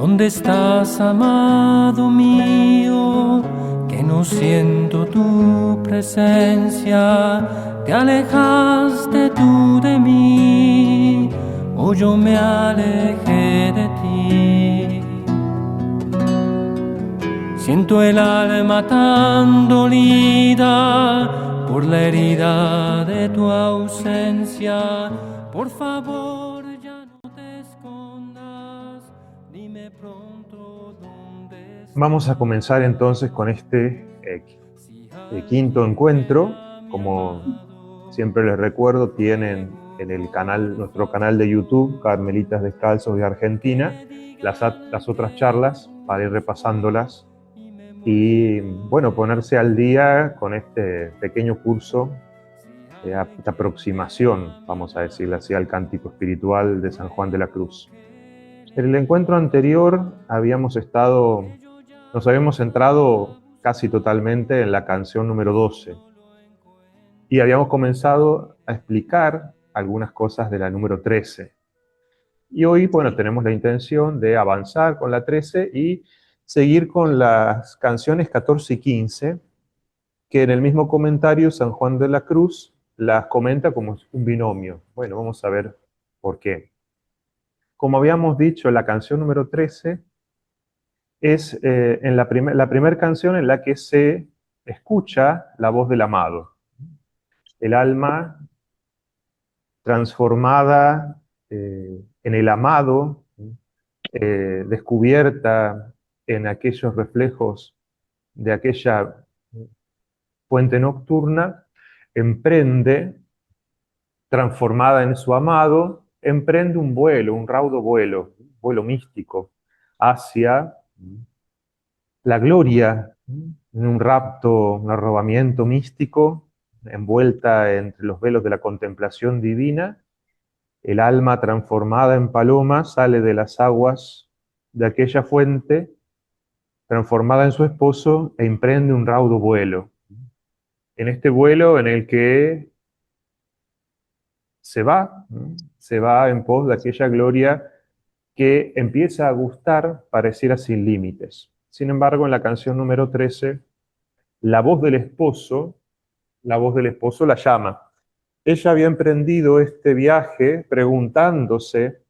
¿Dónde estás, amado mío? Que no siento tu presencia. ¿Te alejaste tú de mí o yo me alejé de ti? Siento el alma tan dolida por la herida de tu ausencia. Por favor, ya no te escondas, dime pronto dónde estás. Vamos a comenzar entonces con este quinto encuentro. Como siempre les recuerdo, tienen en el canal, nuestro canal de YouTube, Carmelitas Descalzos de Argentina, las otras charlas para ir repasándolas y, bueno, ponerse al día con este pequeño curso de aproximación, vamos a decirlo así, al cántico espiritual de San Juan de la Cruz. En el encuentro anterior nos habíamos centrado casi totalmente en la canción número 12 y habíamos comenzado a explicar algunas cosas de la número 13. Y hoy, bueno, tenemos la intención de avanzar con la 13 y seguir con las canciones 14 y 15, que en el mismo comentario San Juan de la Cruz las comenta como un binomio. Bueno, vamos a ver por qué. Como habíamos dicho, la canción número 13 es en la primera canción en la que se escucha la voz del amado. El alma transformada en el amado, descubierta en aquellos reflejos de aquella fuente nocturna, emprende, transformada en su amado, emprende un vuelo, un raudo vuelo místico, hacia la gloria, en un rapto, un arrobamiento místico, envuelta entre los velos de la contemplación divina. El alma transformada en paloma sale de las aguas de aquella fuente, transformada en su esposo, e emprende un raudo vuelo. En este vuelo en el que se va en pos de aquella gloria que empieza a gustar, pareciera sin límites. Sin embargo, en la canción número 13, la voz del esposo la llama. Ella había emprendido este viaje preguntándose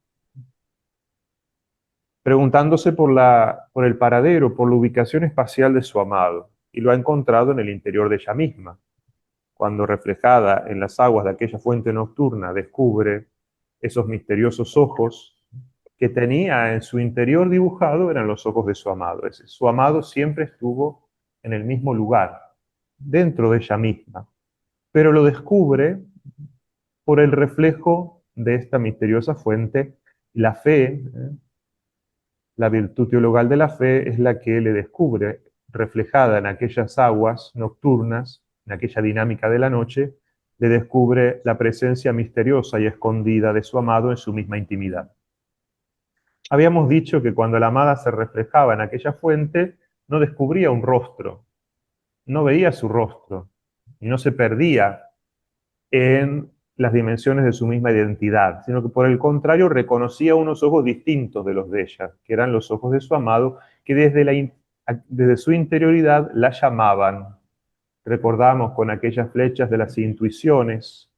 por el paradero, por la ubicación espacial de su amado, y lo ha encontrado en el interior de ella misma. Cuando reflejada en las aguas de aquella fuente nocturna, descubre esos misteriosos ojos que tenía en su interior dibujado, eran los ojos de su amado. Su amado siempre estuvo en el mismo lugar, dentro de ella misma, pero lo descubre por el reflejo de esta misteriosa fuente. La fe, la virtud teologal de la fe, es la que le descubre, reflejada en aquellas aguas nocturnas, en aquella dinámica de la noche, le descubre la presencia misteriosa y escondida de su amado en su misma intimidad. Habíamos dicho que cuando la amada se reflejaba en aquella fuente, no descubría un rostro, no veía su rostro, y no se perdía en las dimensiones de su misma identidad, sino que por el contrario reconocía unos ojos distintos de los de ella, que eran los ojos de su amado, que desde su interioridad la llamaban. Recordamos con aquellas flechas de las intuiciones,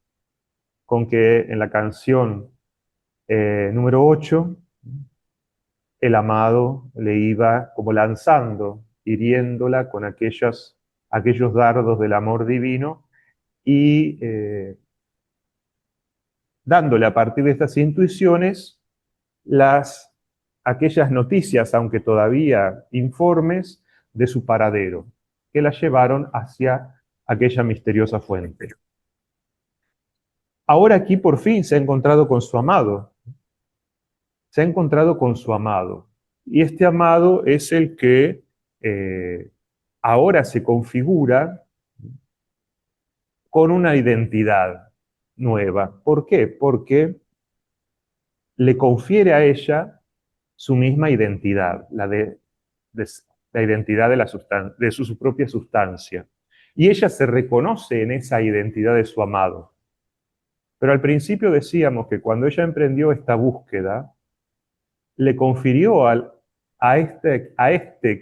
con que en la canción número 8, el amado le iba como lanzando, hiriéndola con aquellos dardos del amor divino y dándole a partir de estas intuiciones aquellas noticias, aunque todavía informes, de su paradero, que la llevaron hacia aquella misteriosa fuente. Ahora aquí por fin se ha encontrado con su amado. Se ha encontrado con su amado. Y este amado es el que ahora se configura con una identidad nueva. ¿Por qué? Porque le confiere a ella su misma identidad, la identidad de su propia sustancia. Y ella se reconoce en esa identidad de su amado. Pero al principio decíamos que cuando ella emprendió esta búsqueda, le confirió a este que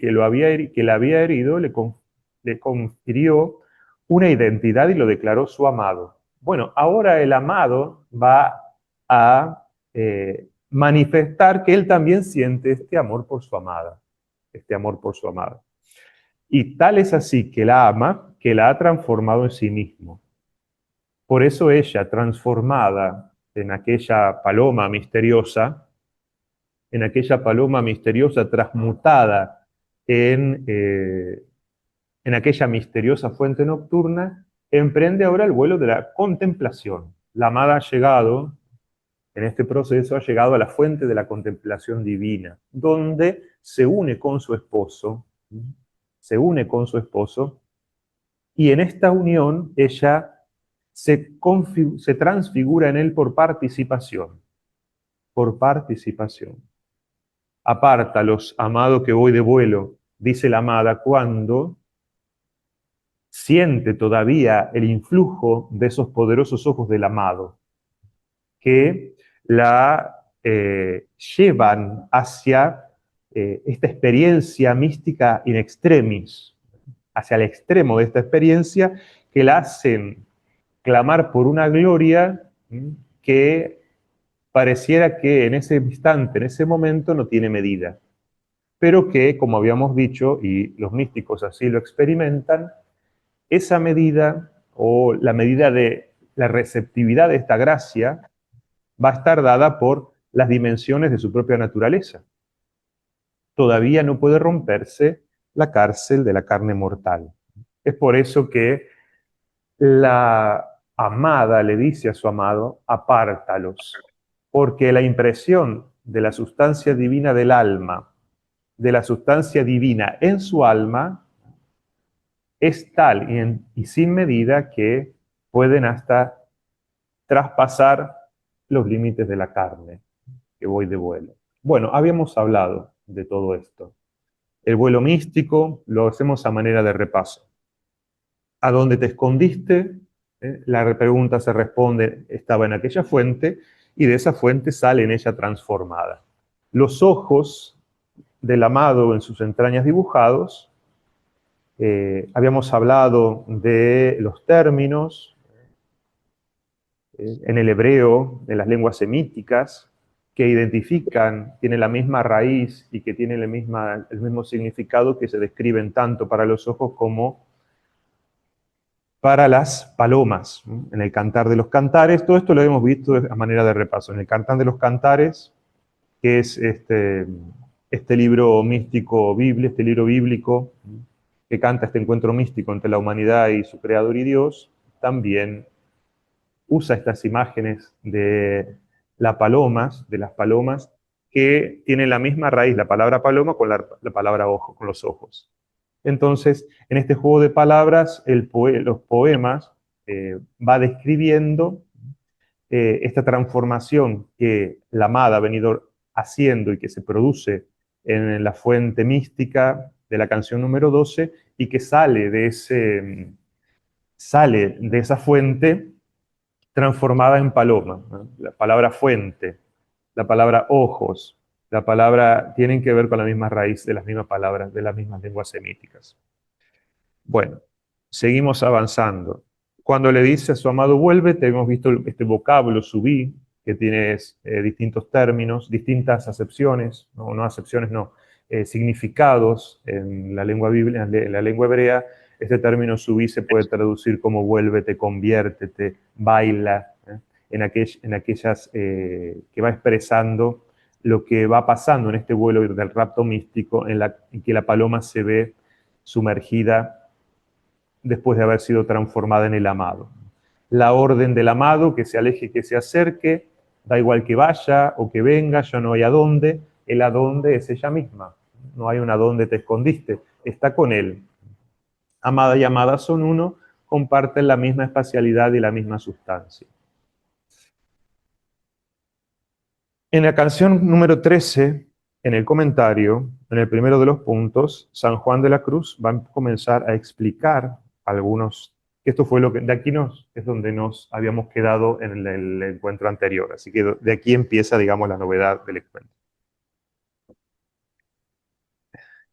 que la había herido le confirió una identidad y lo declaró su amado. Bueno, ahora el amado va a manifestar que él también siente este amor por su amada, este amor por su amada. Y tal es así que la ama, que la ha transformado en sí mismo. Por eso ella, transformada en aquella paloma misteriosa, transmutada en aquella misteriosa fuente nocturna, emprende ahora el vuelo de la contemplación. La amada ha llegado, en este proceso, ha llegado a la fuente de la contemplación divina, donde se une con su esposo, y en esta unión ella se transfigura en él por participación, Apártalos, amado, que voy de vuelo, dice la amada, cuando siente todavía el influjo de esos poderosos ojos del amado, que la llevan hacia esta experiencia mística in extremis, hacia el extremo de esta experiencia, que la hacen clamar por una gloria que pareciera que en ese instante, en ese momento, no tiene medida, pero que, como habíamos dicho, y los místicos así lo experimentan, esa medida o la medida de la receptividad de esta gracia va a estar dada por las dimensiones de su propia naturaleza. Todavía no puede romperse la cárcel de la carne mortal. Es por eso que la amada le dice a su amado, apártalos, porque la impresión de la sustancia divina del alma, de la sustancia divina en su alma, es tal y sin medida que pueden hasta traspasar los límites de la carne, que voy de vuelo. Bueno, habíamos hablado de todo esto. El vuelo místico lo hacemos a manera de repaso. ¿A dónde te escondiste? La pregunta se responde, estaba en aquella fuente, y de esa fuente sale en ella transformada. Los ojos del amado en sus entrañas dibujados, habíamos hablado de los términos en el hebreo, de las lenguas semíticas, que identifican, tienen la misma raíz y que tienen el mismo significado, que se describen tanto para los ojos como para las palomas. En el Cantar de los Cantares, todo esto lo hemos visto a manera de repaso. En el Cantar de los Cantares, que es este libro místico, este libro bíblico, que canta este encuentro místico entre la humanidad y su creador y Dios, también usa estas imágenes de las palomas, que tienen la misma raíz, la palabra paloma, con la palabra ojo, con los ojos. Entonces, en este juego de palabras, los poemas va describiendo esta transformación que la amada ha venido haciendo y que se produce en la fuente mística de la canción número 12 y que sale de esa fuente transformada en paloma, ¿no? La palabra fuente, la palabra ojos, la palabra tienen que ver con la misma raíz de las mismas palabras, de las mismas lenguas semíticas. Bueno, seguimos avanzando. Cuando le dice a su amado, vuélvete, hemos visto este vocablo, subí, que tiene distintos términos, distintas acepciones, significados en la lengua bíblica, en la lengua hebrea. Este término subí se puede traducir como vuélvete, conviértete, baila, en aquellas que va expresando lo que va pasando en este vuelo del rapto místico, en que la paloma se ve sumergida después de haber sido transformada en el amado. La orden del amado, que se aleje, que se acerque, da igual que vaya o que venga, ya no hay a dónde, el a dónde es ella misma. No hay un a dónde te escondiste, está con él. Amada y amada son uno, comparten la misma espacialidad y la misma sustancia. En la canción número 13, en el comentario, en el primero de los puntos, San Juan de la Cruz va a comenzar a explicar algunos, que esto fue de aquí es donde nos habíamos quedado en el encuentro anterior, así que de aquí empieza, digamos, la novedad del encuentro.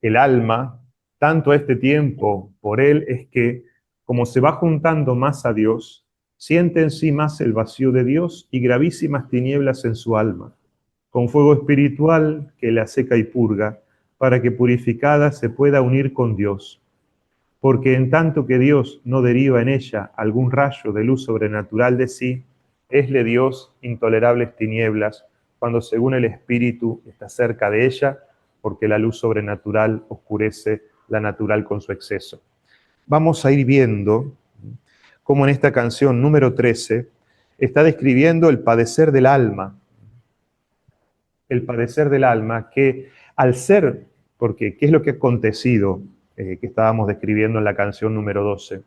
el alma, tanto a este tiempo por él, es que, como se va juntando más a Dios, siente en sí más el vacío de Dios y gravísimas tinieblas en su alma, con fuego espiritual que la seca y purga, para que purificada se pueda unir con Dios. Porque en tanto que Dios no deriva en ella algún rayo de luz sobrenatural de sí, esle Dios intolerables tinieblas, cuando según el Espíritu está cerca de ella, porque la luz sobrenatural oscurece la natural con su exceso. Vamos a ir viendo cómo en esta canción número 13 está describiendo el padecer del alma. El padecer del alma que al ser, porque ¿qué es lo que ha acontecido que estábamos describiendo en la canción número 12?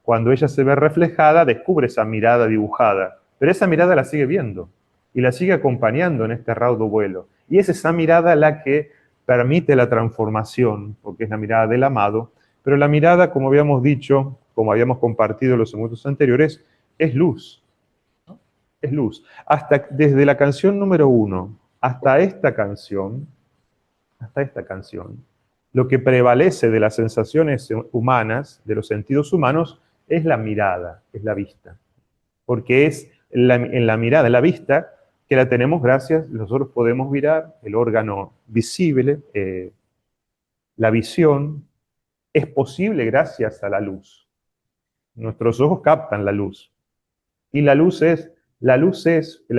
Cuando ella se ve reflejada, descubre esa mirada dibujada, pero esa mirada la sigue viendo y la sigue acompañando en este raudo vuelo. Y es esa mirada la que permite la transformación, porque es la mirada del amado, pero la mirada, como habíamos dicho, como habíamos compartido en los momentos anteriores, es luz. Es luz. Hasta desde la canción número 1 hasta esta canción, lo que prevalece de las sensaciones humanas, de los sentidos humanos, es la mirada, es la vista. Porque es en la mirada, en la vista, que la tenemos gracias, nosotros podemos mirar el órgano visible, la visión, es posible gracias a la luz. Nuestros ojos captan la luz. Y la luz es la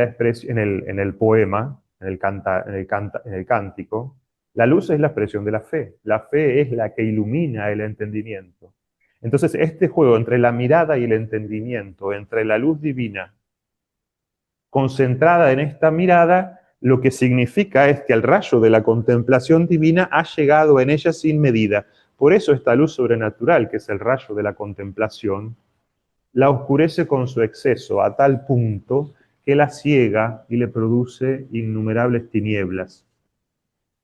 expresión, en el poema, en el cántico, la luz es la expresión de la fe. La fe es la que ilumina el entendimiento. Entonces, este juego entre la mirada y el entendimiento, entre la luz divina concentrada en esta mirada, lo que significa es que el rayo de la contemplación divina ha llegado en ella sin medida. Por eso esta luz sobrenatural, que es el rayo de la contemplación, la oscurece con su exceso a tal punto que la ciega y le produce innumerables tinieblas.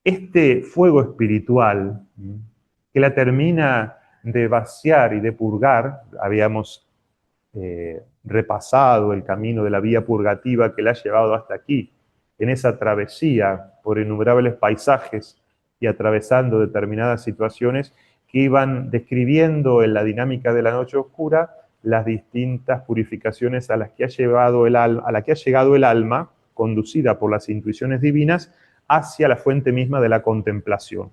Este fuego espiritual que la termina de vaciar y de purgar, habíamos repasado el camino de la vía purgativa que la ha llevado hasta aquí, en esa travesía por innumerables paisajes y atravesando determinadas situaciones que iban describiendo en la dinámica de la noche oscura las distintas purificaciones a las que ha llegado el alma, conducida por las intuiciones divinas, hacia la fuente misma de la contemplación.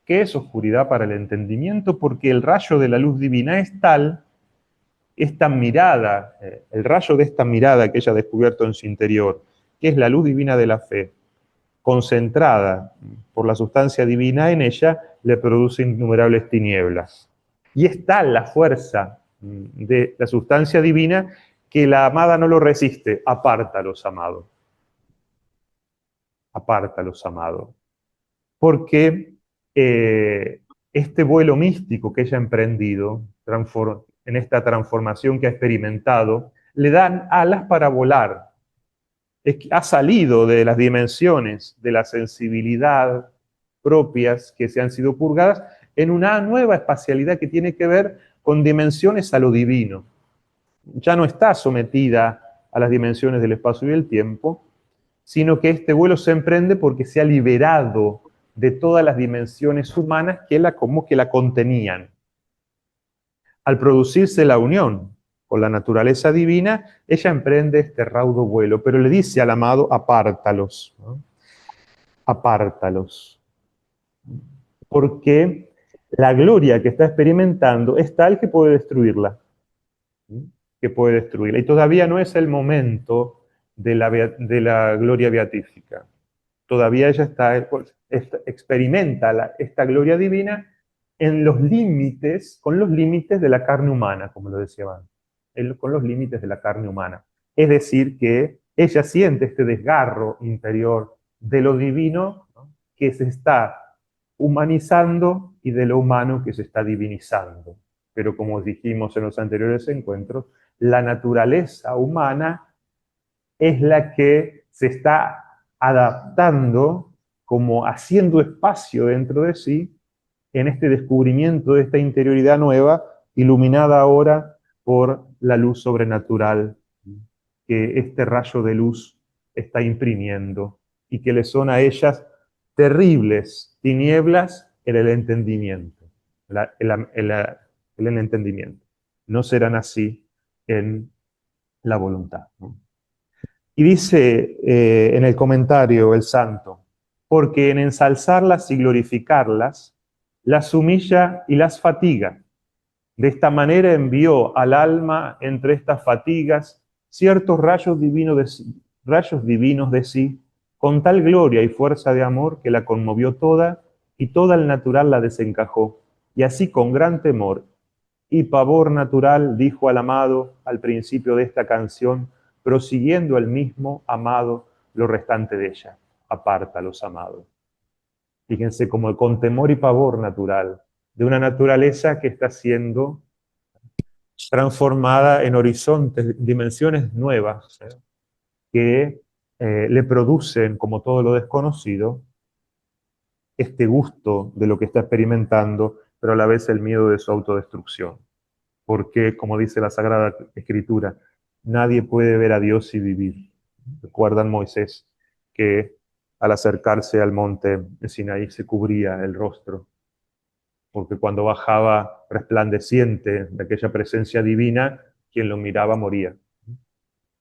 ¿Qué es oscuridad para el entendimiento? Porque el rayo de la luz divina es tal, esta mirada, el rayo de esta mirada que ella ha descubierto en su interior, que es la luz divina de la fe, concentrada por la sustancia divina en ella, le produce innumerables tinieblas. Y es tal la fuerza de la sustancia divina que la amada no lo resiste. Apártalos, amado. Apártalos, amado. Porque este vuelo místico que ella ha emprendido, en esta transformación que ha experimentado, le dan alas para volar. Ha salido de las dimensiones de la sensibilidad propias que se han sido purgadas en una nueva espacialidad que tiene que ver con dimensiones a lo divino. Ya no está sometida a las dimensiones del espacio y el tiempo, sino que este vuelo se emprende porque se ha liberado de todas las dimensiones humanas como que la contenían. Al producirse la unión con la naturaleza divina, ella emprende este raudo vuelo, pero le dice al amado, apártalos, ¿no? Apártalos. Porque la gloria que está experimentando es tal que puede destruirla. Que puede destruirla. Y todavía no es el momento de la gloria beatífica. Todavía ella experimenta esta gloria divina en los límites, con los límites de la carne humana, como lo decía antes, con los límites de la carne humana. Es decir, que ella siente este desgarro interior de lo divino, ¿no?, que se está humanizando y de lo humano que se está divinizando. Pero como dijimos en los anteriores encuentros, la naturaleza humana es la que se está adaptando, como haciendo espacio dentro de sí, en este descubrimiento de esta interioridad nueva, iluminada ahora por la luz sobrenatural que este rayo de luz está imprimiendo y que le son a ellas terribles tinieblas en el entendimiento. En el entendimiento. No serán así en la voluntad, ¿no? Y dice en el comentario el santo, porque en ensalzarlas y glorificarlas, las humilla y las fatiga. De esta manera envió al alma entre estas fatigas ciertos rayos divinos de sí, con tal gloria y fuerza de amor que la conmovió toda, y toda el natural la desencajó. Y así con gran temor y pavor natural dijo al amado al principio de esta canción, prosiguiendo el mismo amado lo restante de ella. Apártalos, amado. Fíjense, como con temor y pavor natural, de una naturaleza que está siendo transformada en horizontes, dimensiones nuevas, que le producen, como todo lo desconocido, este gusto de lo que está experimentando, pero a la vez el miedo de su autodestrucción. Porque, como dice la Sagrada Escritura, nadie puede ver a Dios y vivir. Recuerdan Moisés que al acercarse al monte de Sinaí se cubría el rostro, porque cuando bajaba resplandeciente de aquella presencia divina, quien lo miraba moría,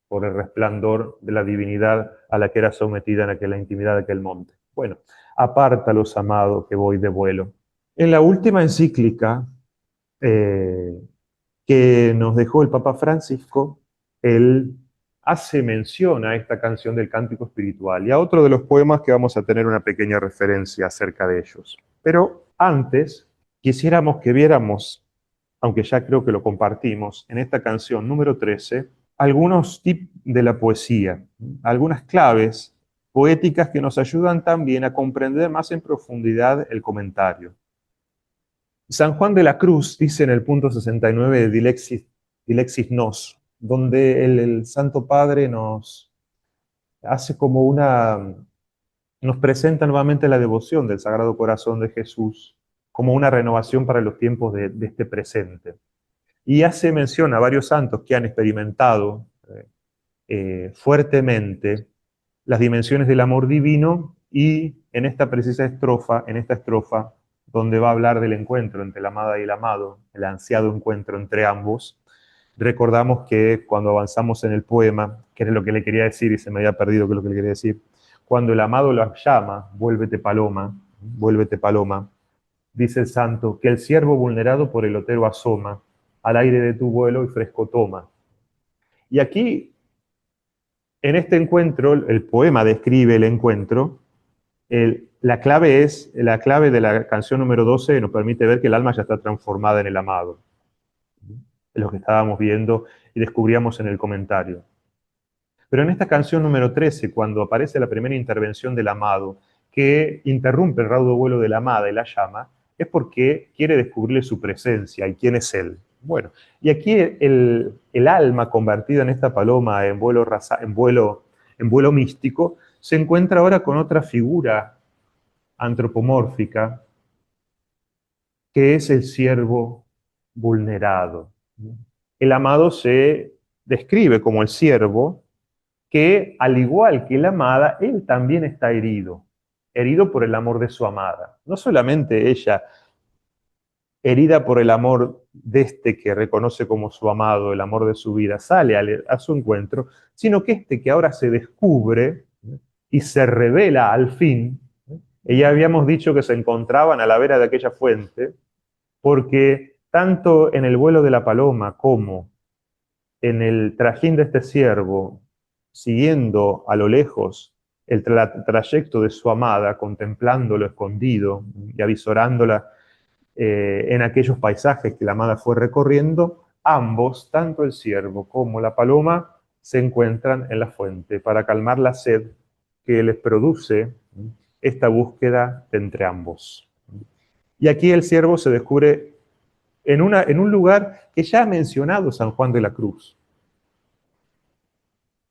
por el resplandor de la divinidad a la que era sometida en aquella intimidad de aquel monte. Bueno, apártalos, amado, que voy de vuelo. En la última encíclica que nos dejó el Papa Francisco, él hace mención a esta canción del Cántico Espiritual y a otro de los poemas que vamos a tener una pequeña referencia acerca de ellos. Pero antes, quisiéramos que viéramos, aunque ya creo que lo compartimos, en esta canción número 13, algunos tips de la poesía, algunas claves poéticas que nos ayudan también a comprender más en profundidad el comentario. San Juan de la Cruz dice en el punto 69 de Dilexis Nos, donde el Santo Padre nos hace como nos presenta nuevamente la devoción del Sagrado Corazón de Jesús como una renovación para los tiempos de este presente. Y hace mención a varios santos que han experimentado fuertemente las dimensiones del amor divino, y en esta precisa estrofa, donde va a hablar del encuentro entre la amada y el amado, el ansiado encuentro entre ambos, recordamos que cuando avanzamos en el poema, que es lo que le quería decir y se me había perdido qué es lo que le quería decir, cuando el amado lo llama, vuélvete paloma, dice el santo, que el ciervo vulnerado por el otero asoma, al aire de tu vuelo y fresco toma. Y aquí, en este encuentro, el poema describe el encuentro. La clave de la canción número 12 nos permite ver que el alma ya está transformada en el amado. Es lo que estábamos viendo y descubríamos en el comentario. Pero en esta canción número 13, cuando aparece la primera intervención del amado, que interrumpe el raudo vuelo de la amada y la llama, es porque quiere descubrirle su presencia y quién es él. Bueno, y aquí el alma convertida en esta paloma en vuelo místico, se encuentra ahora con otra figura antropomórfica, que es el siervo vulnerado. El amado se describe como el siervo que, al igual que la amada, él también está herido por el amor de su amada. No solamente ella, herida por el amor de este que reconoce como su amado, el amor de su vida, sale a su encuentro, sino que este que ahora se descubre y se revela al fin. Y ya habíamos dicho que se encontraban a la vera de aquella fuente, porque tanto en el vuelo de la paloma como en el trajín de este ciervo, siguiendo a lo lejos el trayecto de su amada, contemplándolo escondido y avisorándola en aquellos paisajes que la amada fue recorriendo, ambos, tanto el ciervo como la paloma, se encuentran en la fuente para calmar la sed que les produce esta búsqueda de entre ambos. Y aquí el ciervo se descubre en un lugar que ya ha mencionado San Juan de la Cruz,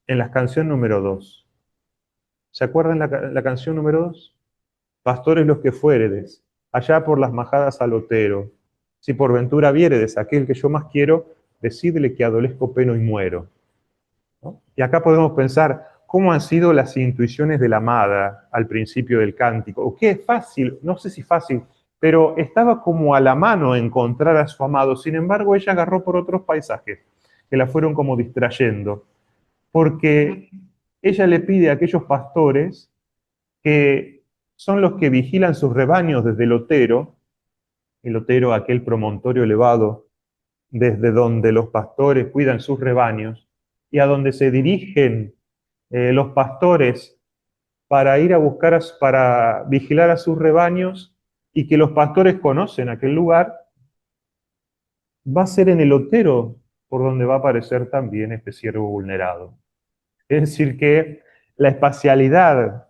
en la canción número 2. ¿Se acuerdan la canción número 2? Pastores los que fuéredes, allá por las majadas al otero, si por ventura viéredes aquel que yo más quiero, decidle que adolezco, peno y muero. ¿No? Y acá podemos pensar cómo han sido las intuiciones de la amada al principio del cántico, o qué fácil, no sé si fácil, pero estaba como a la mano encontrar a su amado. Sin embargo, ella agarró por otros paisajes que la fueron como distrayendo, porque ella le pide a aquellos pastores que son los que vigilan sus rebaños desde el otero, aquel promontorio elevado, desde donde los pastores cuidan sus rebaños y a donde se dirigen los pastores para ir a buscar, para vigilar a sus rebaños, y que los pastores conocen aquel lugar, va a ser en el otero por donde va a aparecer también este siervo vulnerado. Es decir, que la espacialidad,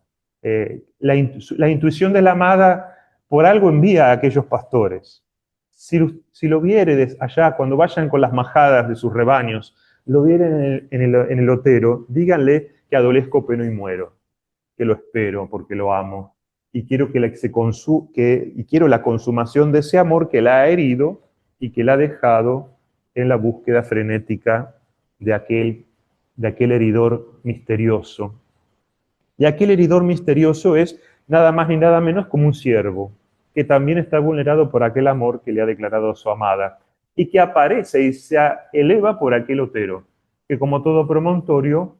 la intuición de la amada por algo envía a aquellos pastores. Si lo viere allá, cuando vayan con las majadas de sus rebaños, lo vieren en el otero, díganle que adolezco, peno y muero, que lo espero porque lo amo, y quiero y quiero la consumación de ese amor que la ha herido y que la ha dejado en la búsqueda frenética de aquel heridor misterioso. Y aquel heridor misterioso es nada más ni nada menos como un siervo, que también está vulnerado por aquel amor que le ha declarado a su amada, y que aparece y se eleva por aquel otero, que como todo promontorio,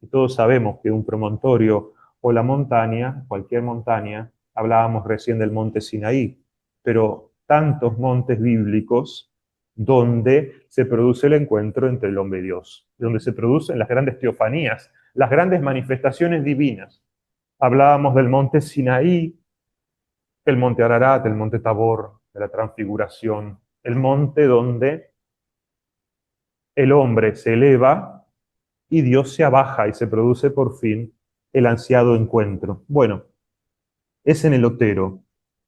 y todos sabemos que un promontorio o la montaña, cualquier montaña, hablábamos recién del monte Sinaí, pero tantos montes bíblicos donde se produce el encuentro entre el hombre y Dios, donde se producen las grandes teofanías, las grandes manifestaciones divinas. Hablábamos del monte Sinaí, el monte Ararat, el monte Tabor, de la transfiguración, el monte donde el hombre se eleva y Dios se abaja y se produce por fin el ansiado encuentro. Bueno, es en el otero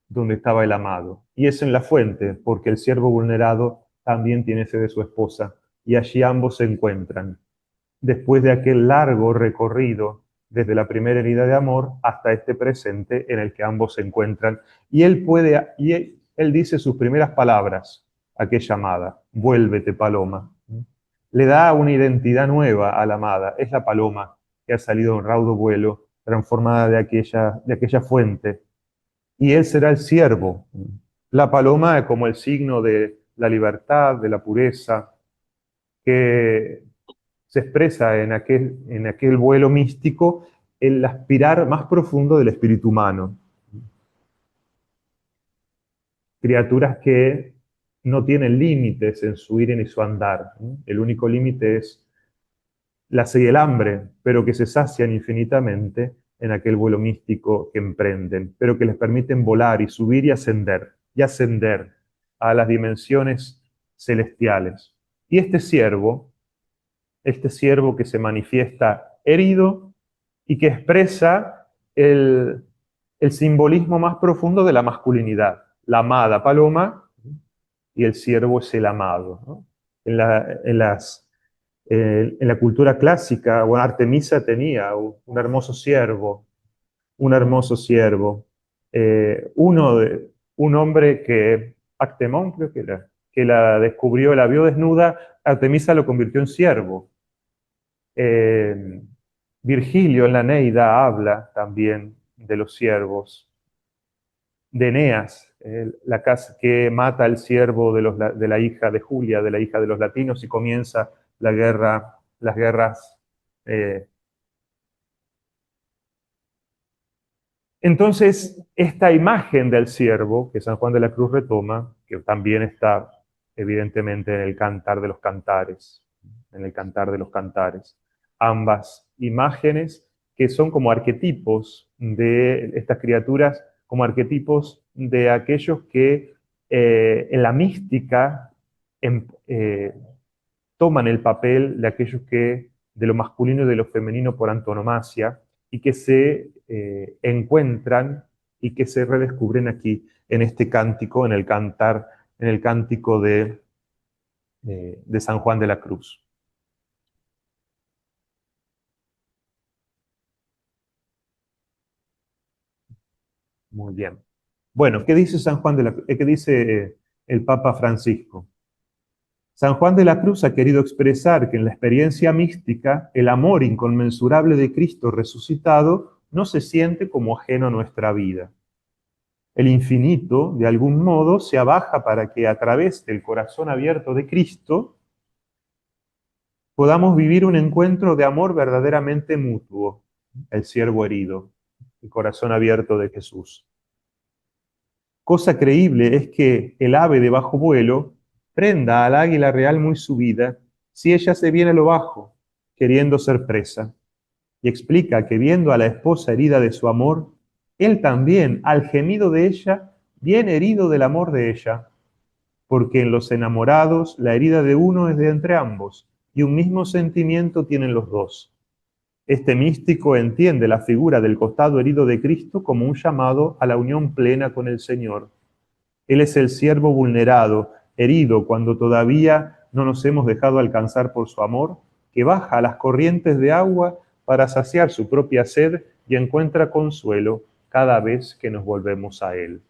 donde estaba el amado, y es en la fuente, porque el siervo vulnerado también tiene sed de su esposa, y allí ambos se encuentran. Después de aquel largo recorrido desde la primera herida de amor hasta este presente en el que ambos se encuentran, y él dice sus primeras palabras, aquella amada: vuélvete, paloma. Le da una identidad nueva a la amada, es la paloma que ha salido en raudo vuelo, transformada de aquella fuente, y él será el siervo. La paloma como el signo de la libertad, de la pureza, que se expresa en aquel vuelo místico, el aspirar más profundo del espíritu humano. Criaturas que no tienen límites en su ir y su andar. El único límite es la sed y el hambre, pero que se sacian infinitamente en aquel vuelo místico que emprenden, pero que les permiten volar y subir y ascender a las dimensiones celestiales. Y este siervo que se manifiesta herido y que expresa el simbolismo más profundo de la masculinidad. La amada paloma y el siervo es el amado, ¿no? En la cultura clásica, bueno, Artemisa tenía un hermoso siervo, un hombre que, Actemón creo que era, que la descubrió, la vio desnuda, Artemisa lo convirtió en siervo. Virgilio en la Neida habla también de los siervos. De Eneas, la casa que mata al siervo de la hija de Julia, de la hija de los latinos, y comienza las guerras. Entonces, esta imagen del siervo que San Juan de la Cruz retoma, que también está evidentemente en el Cantar de los Cantares, en el Cantar de los Cantares, ambas imágenes que son como arquetipos de estas criaturas, como arquetipos de aquellos que en la mística eh, toman el papel de aquellos que, de lo masculino y de lo femenino por antonomasia, y que se encuentran y que se redescubren aquí en este cántico, en el cántico de San Juan de la Cruz. Muy bien. Bueno, ¿qué dice San Juan de la Cruz? ¿Qué dice el Papa Francisco? San Juan de la Cruz ha querido expresar que en la experiencia mística el amor inconmensurable de Cristo resucitado no se siente como ajeno a nuestra vida. El infinito, de algún modo, se abaja para que a través del corazón abierto de Cristo podamos vivir un encuentro de amor verdaderamente mutuo, el siervo herido, el corazón abierto de Jesús. Cosa creíble es que el ave de bajo vuelo prenda al águila real muy subida si ella se viene a lo bajo, queriendo ser presa, y explica que viendo a la esposa herida de su amor, él también, al gemido de ella, viene herido del amor de ella, porque en los enamorados la herida de uno es de entre ambos, y un mismo sentimiento tienen los dos. Este místico entiende la figura del costado herido de Cristo como un llamado a la unión plena con el Señor. Él es el siervo vulnerado, herido cuando todavía no nos hemos dejado alcanzar por su amor, que baja a las corrientes de agua para saciar su propia sed y encuentra consuelo cada vez que nos volvemos a Él.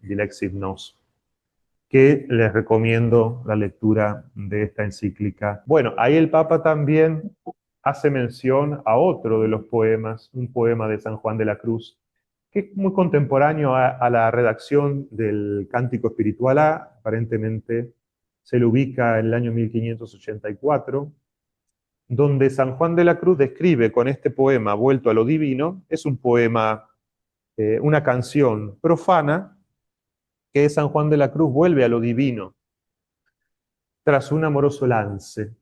Dilexit Nos, que les recomiendo la lectura de esta encíclica. Bueno, ahí el Papa también hace mención a otro de los poemas, un poema de San Juan de la Cruz, que es muy contemporáneo a la redacción del Cántico Espiritual A, aparentemente se lo ubica en el año 1584, donde San Juan de la Cruz describe con este poema, Vuelto a lo Divino, es un poema, una canción profana, que San Juan de la Cruz vuelve a lo divino tras un amoroso lance.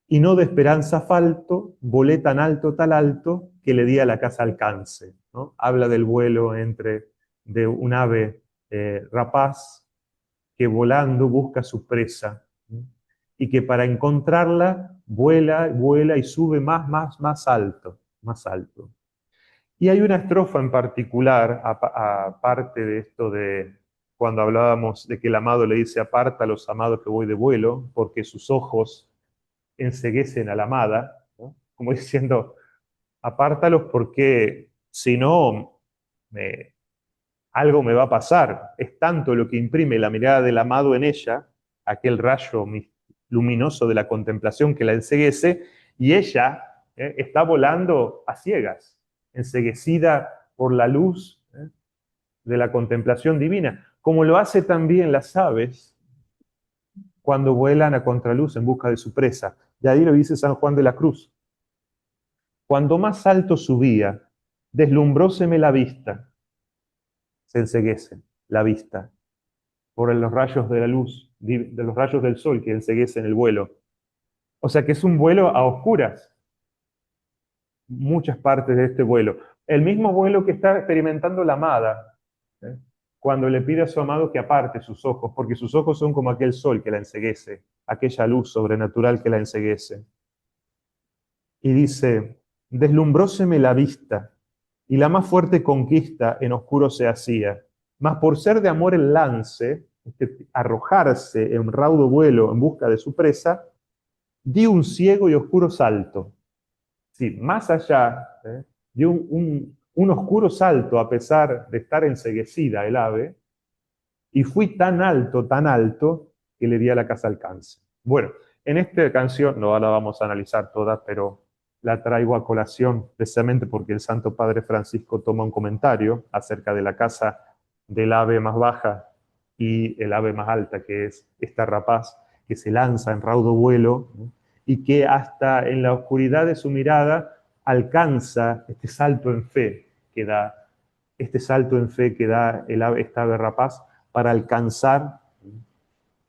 Y no de esperanza falto, volé tan alto, tal alto, que le di a la casa alcance, ¿no? Habla del vuelo de un ave rapaz que volando busca su presa, ¿no? Y que para encontrarla vuela, vuela y sube más alto, más alto. Y hay una estrofa en particular, aparte de esto de cuando hablábamos de que el amado le dice, aparta a los amados que voy de vuelo, porque sus ojos enceguecen a la amada, ¿no? Como diciendo, apártalos porque si no, algo me va a pasar. Es tanto lo que imprime la mirada del amado en ella, aquel rayo luminoso de la contemplación que la enceguece, y ella está volando a ciegas, enceguecida por la luz de la contemplación divina, como lo hace también las aves cuando vuelan a contraluz en busca de su presa. Y ahí lo dice San Juan de la Cruz. Cuando más alto subía, deslumbróseme la vista, se enceguece la vista por los rayos de la luz, de los rayos del sol que enceguecen el vuelo. O sea que es un vuelo a oscuras, muchas partes de este vuelo. El mismo vuelo que está experimentando la amada, ¿eh? Cuando le pide a su amado que aparte sus ojos, porque sus ojos son como aquel sol que la enceguece, aquella luz sobrenatural que la enceguece. Y dice, deslumbróseme la vista, y la más fuerte conquista en oscuro se hacía. Mas por ser de amor el lance, arrojarse en raudo vuelo en busca de su presa, di un ciego y oscuro salto. Sí, más allá, dio un oscuro salto a pesar de estar enceguecida el ave, y fui tan alto, que le di a la casa alcance. Bueno, en esta canción, no la vamos a analizar toda, pero la traigo a colación precisamente porque el Santo Padre Francisco toma un comentario acerca de la casa del ave más baja y el ave más alta, que es esta rapaz que se lanza en raudo vuelo, ¿no? Y que hasta en la oscuridad de su mirada alcanza este salto en fe que da, esta ave rapaz para alcanzar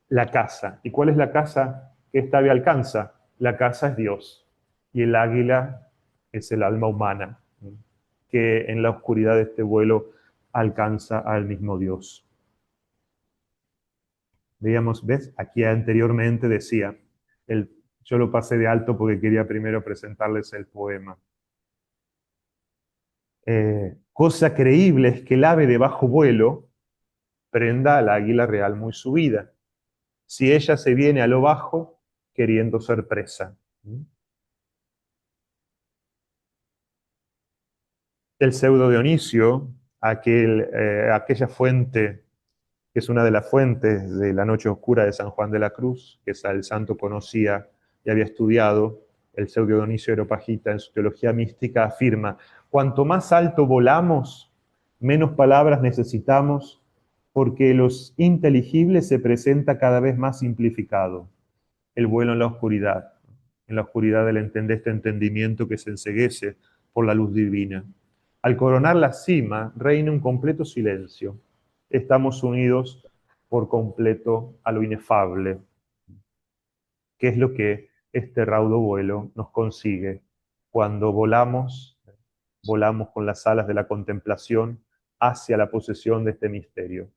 la casa. ¿Y cuál es la casa que esta ave alcanza? La casa es Dios. Y el águila es el alma humana, que en la oscuridad de este vuelo alcanza al mismo Dios. Veíamos, ¿ves? Aquí anteriormente decía, yo lo pasé de alto porque quería primero presentarles el poema. Cosa creíble es que el ave de bajo vuelo prenda al águila real muy subida, si ella se viene a lo bajo queriendo ser presa. El pseudo Dionisio, aquella fuente que es una de las fuentes de la noche oscura de San Juan de la Cruz, que el santo conocía y había estudiado, el pseudo Dionisio Areopagita en su teología mística afirma: cuanto más alto volamos, menos palabras necesitamos, porque lo inteligible se presenta cada vez más simplificado. El vuelo en la oscuridad del este entendimiento que se enceguece por la luz divina. Al coronar la cima, reina un completo silencio. Estamos unidos por completo a lo inefable, que es lo que este raudo vuelo nos consigue. Cuando volamos, volamos con las alas de la contemplación hacia la posesión de este misterio.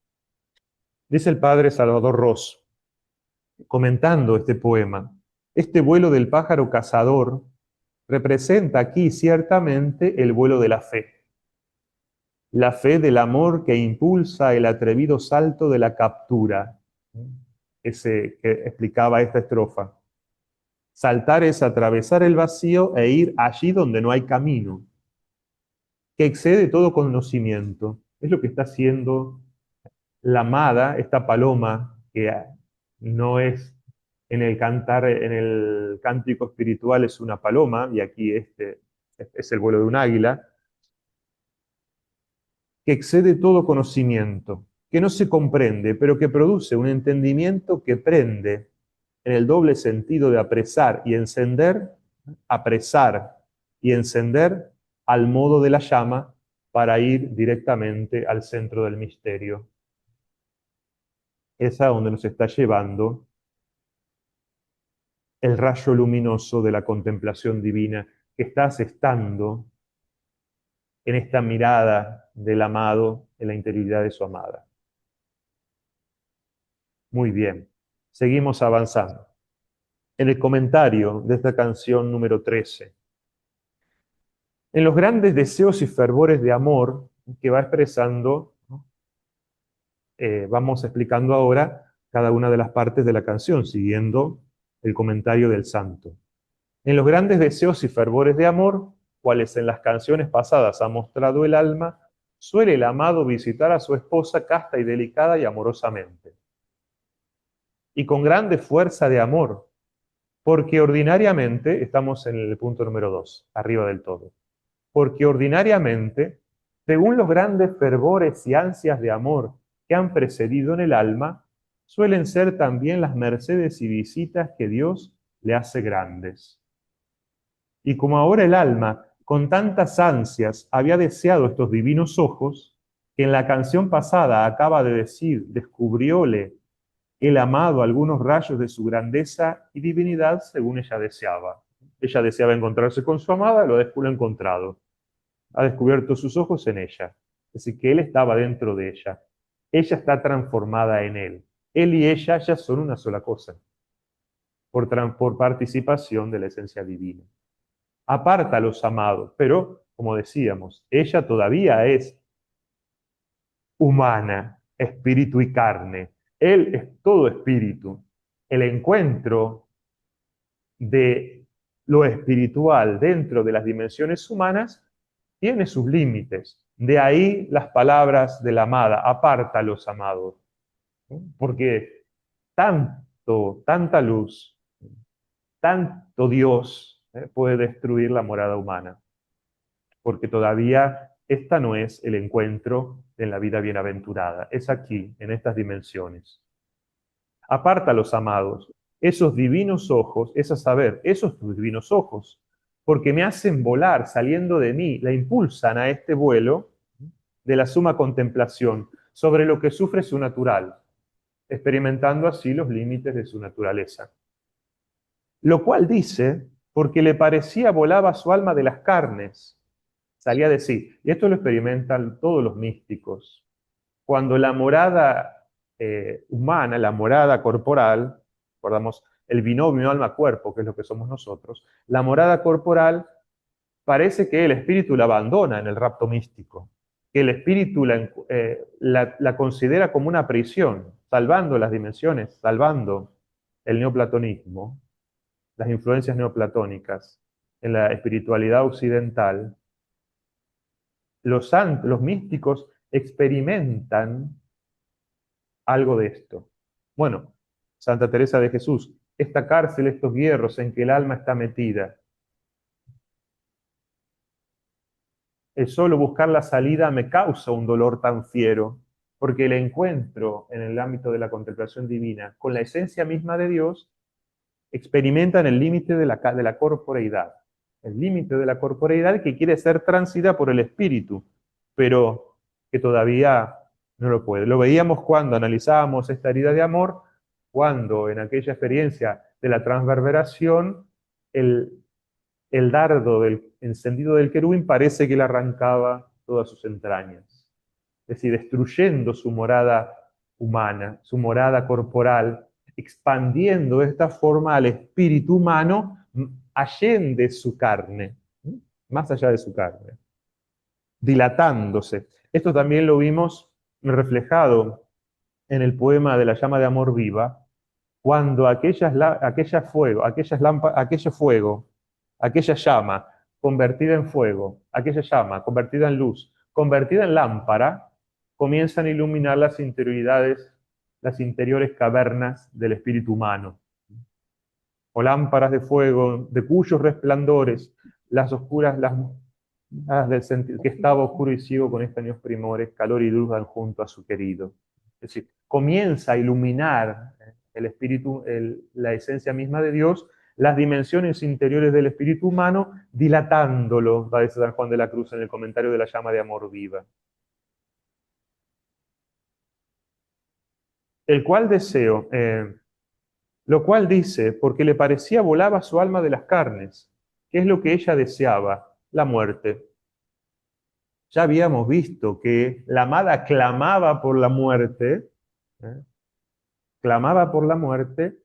Dice el padre Salvador Ross, comentando este poema: este vuelo del pájaro cazador representa aquí ciertamente el vuelo de la fe del amor que impulsa el atrevido salto de la captura, ese que explicaba esta estrofa. Saltar es atravesar el vacío e ir allí donde no hay camino, que excede todo conocimiento. Es lo que está haciendo la amada, esta paloma, que no es en el cantar, en el cántico espiritual es una paloma, y aquí este es el vuelo de un águila, que excede todo conocimiento, que no se comprende, pero que produce un entendimiento que prende en el doble sentido de apresar y encender al modo de la llama para ir directamente al centro del misterio. Es a donde nos está llevando el rayo luminoso de la contemplación divina que está asestando en esta mirada del amado, en la interioridad de su amada. Muy bien, seguimos avanzando. En el comentario de esta canción número 13, en los grandes deseos y fervores de amor que va expresando, vamos explicando ahora cada una de las partes de la canción, siguiendo el comentario del santo. En los grandes deseos y fervores de amor, cuales en las canciones pasadas ha mostrado el alma, suele el amado visitar a su esposa casta y delicada y amorosamente. Y con grande fuerza de amor, porque ordinariamente, estamos en el punto número 2, arriba del todo, porque ordinariamente, según los grandes fervores y ansias de amor que han precedido en el alma, suelen ser también las mercedes y visitas que Dios le hace grandes. Y como ahora el alma, con tantas ansias, había deseado estos divinos ojos, que en la canción pasada acaba de decir, descubrióle el amado algunos rayos de su grandeza y divinidad según ella deseaba. Ella deseaba encontrarse con su amada, lo ha encontrado. Ha descubierto sus ojos en ella. Es decir, que él estaba dentro de ella. Ella está transformada en él. Él y ella ya son una sola cosa, por participación de la esencia divina. Aparta a los amados, pero, como decíamos, ella todavía es humana, espíritu y carne. Él es todo espíritu. El encuentro de lo espiritual dentro de las dimensiones humanas tiene sus límites. De ahí las palabras de la amada: aparta a los amados. Porque tanta luz, tanto Dios puede destruir la morada humana. Porque todavía esta no es el encuentro en la vida bienaventurada. Es aquí, en estas dimensiones. Aparta a los amados, esos divinos ojos, es a saber, esos tus divinos ojos, porque me hacen volar saliendo de mí, la impulsan a este vuelo de la suma contemplación sobre lo que sufre su natural, experimentando así los límites de su naturaleza. Lo cual dice, porque le parecía volaba su alma de las carnes, salía de sí. Y esto lo experimentan todos los místicos. Cuando la morada humana, la morada corporal, recordamos el binomio alma-cuerpo, que es lo que somos nosotros, la morada corporal parece que el espíritu la abandona en el rapto místico, que el espíritu la considera como una prisión, salvando las dimensiones, salvando el neoplatonismo, las influencias neoplatónicas en la espiritualidad occidental. Los místicos experimentan algo de esto. Bueno, Santa Teresa de Jesús, esta cárcel, estos hierros en que el alma está metida, el solo buscar la salida me causa un dolor tan fiero, porque el encuentro en el ámbito de la contemplación divina con la esencia misma de Dios experimentan el límite de la corporeidad. El límite de la corporeidad que quiere ser transida por el espíritu, pero que todavía no lo puede. Lo veíamos cuando analizábamos esta herida de amor, cuando en aquella experiencia de la transverberación, el dardo del encendido del querubín parece que le arrancaba todas sus entrañas. Es decir, destruyendo su morada humana, su morada corporal, expandiendo de esta forma al espíritu humano allende su carne, más allá de su carne, dilatándose. Esto también lo vimos reflejado en el poema de la llama de amor viva, cuando aquella llama convertida en fuego, aquella llama convertida en luz, convertida en lámpara, comienzan a iluminar las interioridades, las interiores cavernas del espíritu humano. O lámparas de fuego, de cuyos resplandores las oscuras, las del sentido, que estaba oscuro y ciego con estaños primores, calor y luz dan junto a su querido. Es decir, comienza a iluminar el espíritu, la esencia misma de Dios, las dimensiones interiores del espíritu humano, dilatándolo, va a decir San Juan de la Cruz en el comentario de la llama de amor viva. El cual deseo, lo cual dice, porque le parecía volaba su alma de las carnes, que es lo que ella deseaba, la muerte. Ya habíamos visto que la amada clamaba por la muerte, clamaba por la muerte,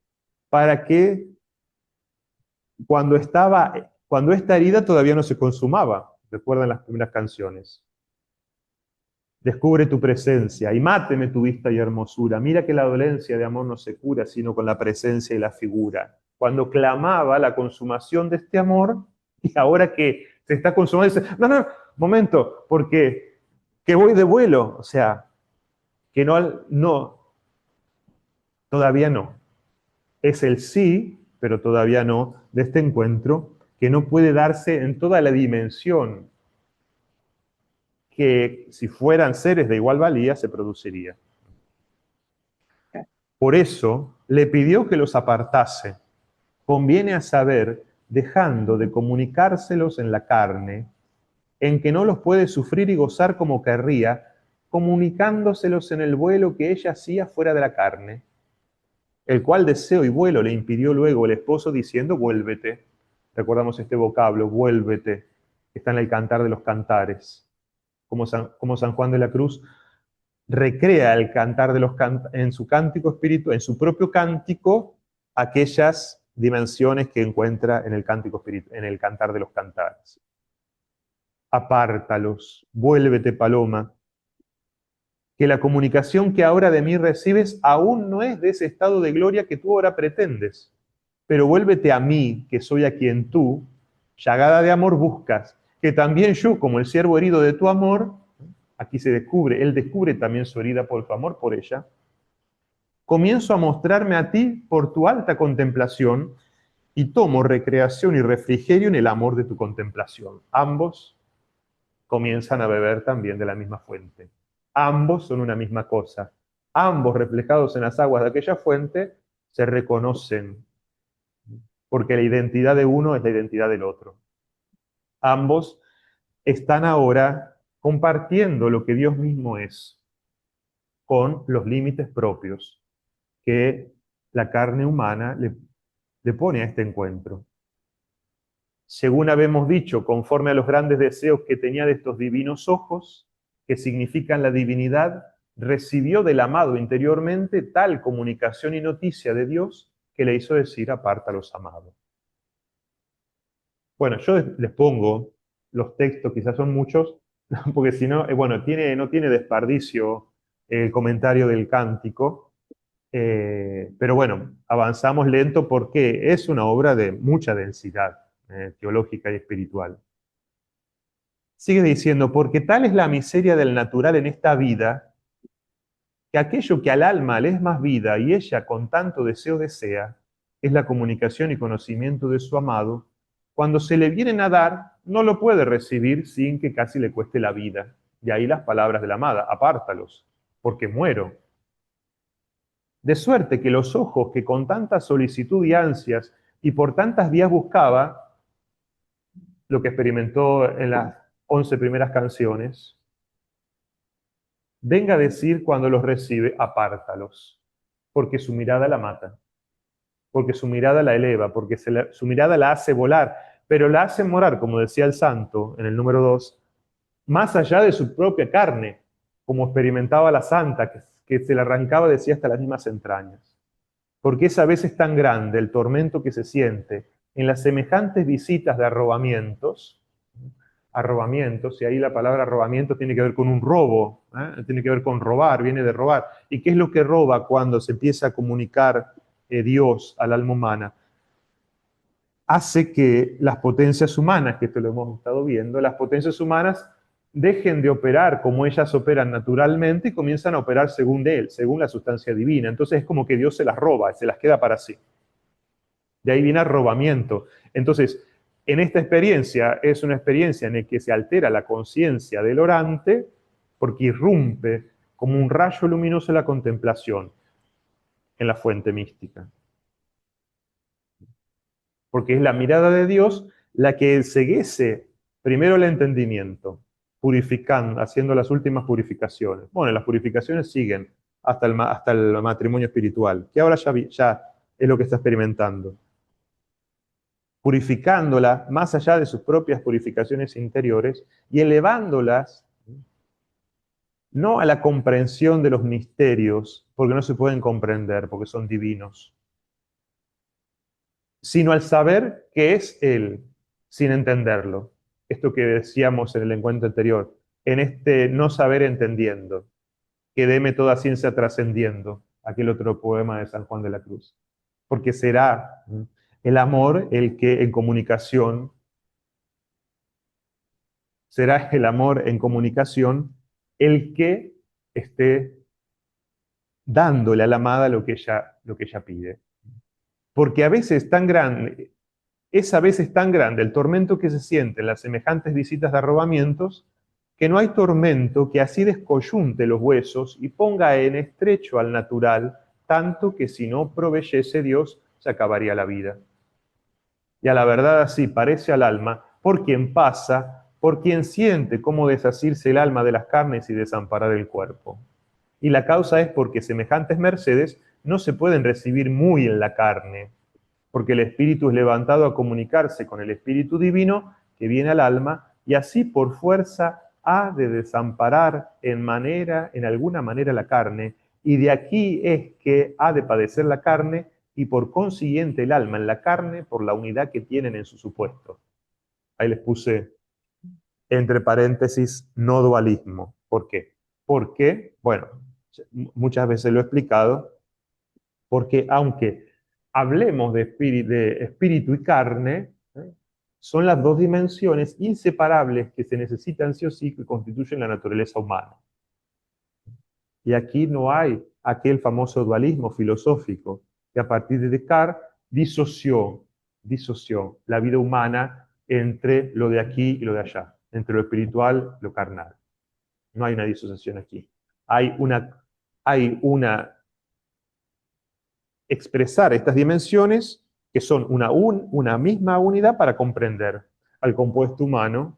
para que cuando esta herida todavía no se consumaba, recuerdan las primeras canciones. Descubre tu presencia y máteme tu vista y hermosura. Mira que la dolencia de amor no se cura sino con la presencia y la figura. Cuando clamaba la consumación de este amor, y ahora que se está consumando, dice, no, momento, porque que voy de vuelo, o sea, que no, todavía no. Es el sí, pero todavía no, de este encuentro, que no puede darse en toda la dimensión que si fueran seres de igual valía se produciría. Por eso le pidió que los apartase. Conviene a saber, dejando de comunicárselos en la carne, en que no los puede sufrir y gozar como querría, comunicándoselos en el vuelo que ella hacía fuera de la carne, el cual deseo y vuelo le impidió luego el esposo diciendo, vuélvete. Recordamos este vocablo, vuélvete, que está en el Cantar de los Cantares. Como San Juan de la Cruz recrea el Cantar de los en su cántico espíritu, en su propio cántico, aquellas dimensiones que encuentra en el cántico espíritu, en el Cantar de los Cantares. Apártalos, vuélvete, paloma, que la comunicación que ahora de mí recibes aún no es de ese estado de gloria que tú ahora pretendes, pero vuélvete a mí, que soy a quien tú, llagada de amor, buscas, que también yo, como el siervo herido de tu amor, aquí se descubre, él descubre también su herida por tu amor por ella, comienzo a mostrarme a ti por tu alta contemplación y tomo recreación y refrigerio en el amor de tu contemplación. Ambos comienzan a beber también de la misma fuente. Ambos son una misma cosa. Ambos reflejados en las aguas de aquella fuente se reconocen, porque la identidad de uno es la identidad del otro. Ambos están ahora compartiendo lo que Dios mismo es, con los límites propios que la carne humana le pone a este encuentro. Según habemos dicho, conforme a los grandes deseos que tenía de estos divinos ojos, que significan la divinidad, recibió del amado interiormente tal comunicación y noticia de Dios que le hizo decir, aparta a los amados. Bueno, yo les pongo los textos, quizás son muchos, porque si no, bueno, no tiene desperdicio el comentario del cántico, pero bueno, avanzamos lento porque es una obra de mucha densidad teológica y espiritual. Sigue diciendo, porque tal es la miseria del natural en esta vida, que aquello que al alma le es más vida y ella con tanto deseo desea, es la comunicación y conocimiento de su amado, cuando se le vienen a dar, no lo puede recibir sin que casi le cueste la vida. Y ahí las palabras de la amada: apártalos, porque muero. De suerte que los ojos que con tanta solicitud y ansias y por tantas vías buscaba, lo que experimentó en las 11 primeras canciones, venga a decir cuando los recibe: apártalos, porque su mirada la mata, porque su mirada la eleva, porque su mirada la hace volar, pero la hace morar, como decía el santo en el número 2, más allá de su propia carne, como experimentaba la santa, que se le arrancaba, decía, hasta las mismas entrañas. Porque es a veces tan grande el tormento que se siente en las semejantes visitas de arrobamientos, y ahí la palabra arrobamiento tiene que ver con un robo, tiene que ver con robar, viene de robar. ¿Y qué es lo que roba cuando se empieza a comunicar Dios al alma humana? Hace que las potencias humanas, que esto lo hemos estado viendo, las potencias humanas dejen de operar como ellas operan naturalmente y comienzan a operar según él, según la sustancia divina. Entonces es como que Dios se las roba, se las queda para sí. De ahí viene arrobamiento. Entonces, en esta experiencia es una experiencia en la que se altera la conciencia del orante porque irrumpe como un rayo luminoso la contemplación en la fuente mística. Porque es la mirada de Dios la que enceguece primero el entendimiento, purificando, haciendo las últimas purificaciones. Bueno, las purificaciones siguen hasta el matrimonio espiritual, que ahora ya es lo que está experimentando. Purificándola más allá de sus propias purificaciones interiores y elevándolas no a la comprensión de los misterios, porque no se pueden comprender, porque son divinos, sino al saber que es Él, sin entenderlo. Esto que decíamos en el encuentro anterior, en este no saber entendiendo, que deme toda ciencia trascendiendo, aquel otro poema de San Juan de la Cruz. Porque será el amor el que en comunicación, será el amor en comunicación el que esté dándole a la amada lo que ella pide. Porque a veces tan grande, es a veces tan grande el tormento que se siente en las semejantes visitas de arrobamientos, que no hay tormento que así descoyunte los huesos y ponga en estrecho al natural, tanto que si no proveyese Dios, se acabaría la vida. Y a la verdad así parece al alma, por quien pasa, por quien siente cómo desasirse el alma de las carnes y desamparar el cuerpo. Y la causa es porque semejantes mercedes no se pueden recibir muy en la carne, porque el espíritu es levantado a comunicarse con el espíritu divino que viene al alma, y así por fuerza ha de desamparar en alguna manera la carne, y de aquí es que ha de padecer la carne, y por consiguiente el alma en la carne por la unidad que tienen en su supuesto. Ahí les puse entre paréntesis no dualismo. ¿Por qué? Porque, bueno, muchas veces lo he explicado, porque aunque hablemos de espíritu y carne, son las dos dimensiones inseparables que se necesitan sí o sí que constituyen la naturaleza humana. Y aquí no hay aquel famoso dualismo filosófico que a partir de Descartes disoció la vida humana entre lo de aquí y lo de allá, entre lo espiritual y lo carnal. No hay una disociación aquí. Hay una expresar estas dimensiones que son una misma unidad para comprender al compuesto humano,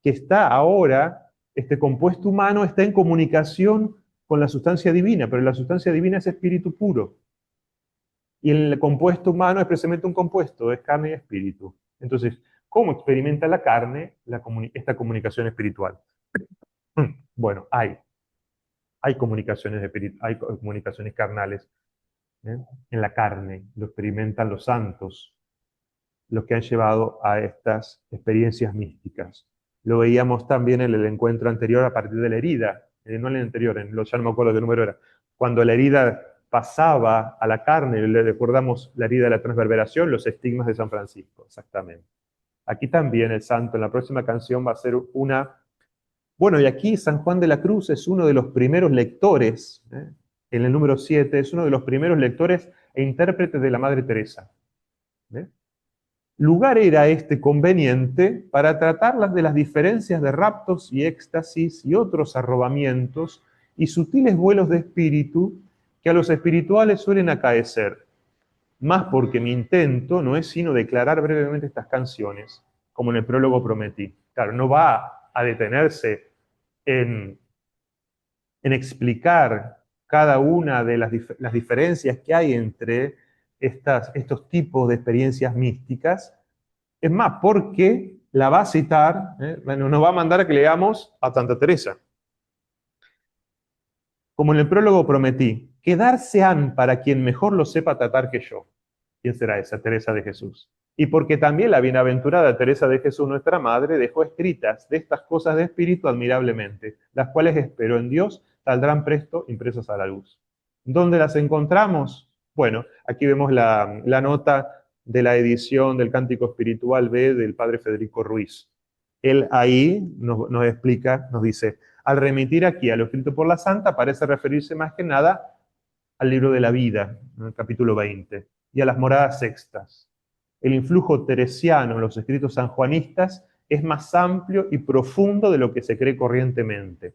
que está ahora, este compuesto humano está en comunicación con la sustancia divina, pero la sustancia divina es espíritu puro. Y el compuesto humano es precisamente un compuesto, es carne y espíritu. Entonces, ¿cómo experimenta la carne esta comunicación espiritual? Bueno, hay comunicaciones carnales, en la carne, lo experimentan los santos, los que han llevado a estas experiencias místicas. Lo veíamos también en el encuentro anterior a partir de la herida, no en el anterior, ya no me acuerdo qué número era, cuando la herida pasaba a la carne, le recordamos la herida de la transverberación, los estigmas de San Francisco, exactamente. Aquí también el santo, en la próxima canción va a ser una... Bueno, y aquí San Juan de la Cruz es uno de los primeros lectores en el número 7, es uno de los primeros lectores e intérpretes de la Madre Teresa. ¿Ve? Lugar era este conveniente para tratar de las diferencias de raptos y éxtasis y otros arrobamientos y sutiles vuelos de espíritu que a los espirituales suelen acaecer, más porque mi intento no es sino declarar brevemente estas canciones, como en el prólogo prometí. Claro, no va a detenerse en explicar cada una de las diferencias que hay entre estos tipos de experiencias místicas. Es más, porque la va a citar, bueno, nos va a mandar a que leamos a Santa Teresa. Como en el prólogo prometí, quedarse han para quien mejor lo sepa tratar que yo. ¿Quién será esa? Teresa de Jesús. Y porque también la bienaventurada Teresa de Jesús, nuestra madre, dejó escritas de estas cosas de espíritu admirablemente, las cuales espero en Dios saldrán presto impresas a la luz. ¿Dónde las encontramos? Bueno, aquí vemos la nota de la edición del Cántico Espiritual B del padre Federico Ruiz. Él ahí nos explica, nos dice, al remitir aquí a lo escrito por la Santa, parece referirse más que nada al libro de la vida, en el capítulo 20, y a las moradas sextas. El influjo teresiano en los escritos sanjuanistas es más amplio y profundo de lo que se cree corrientemente.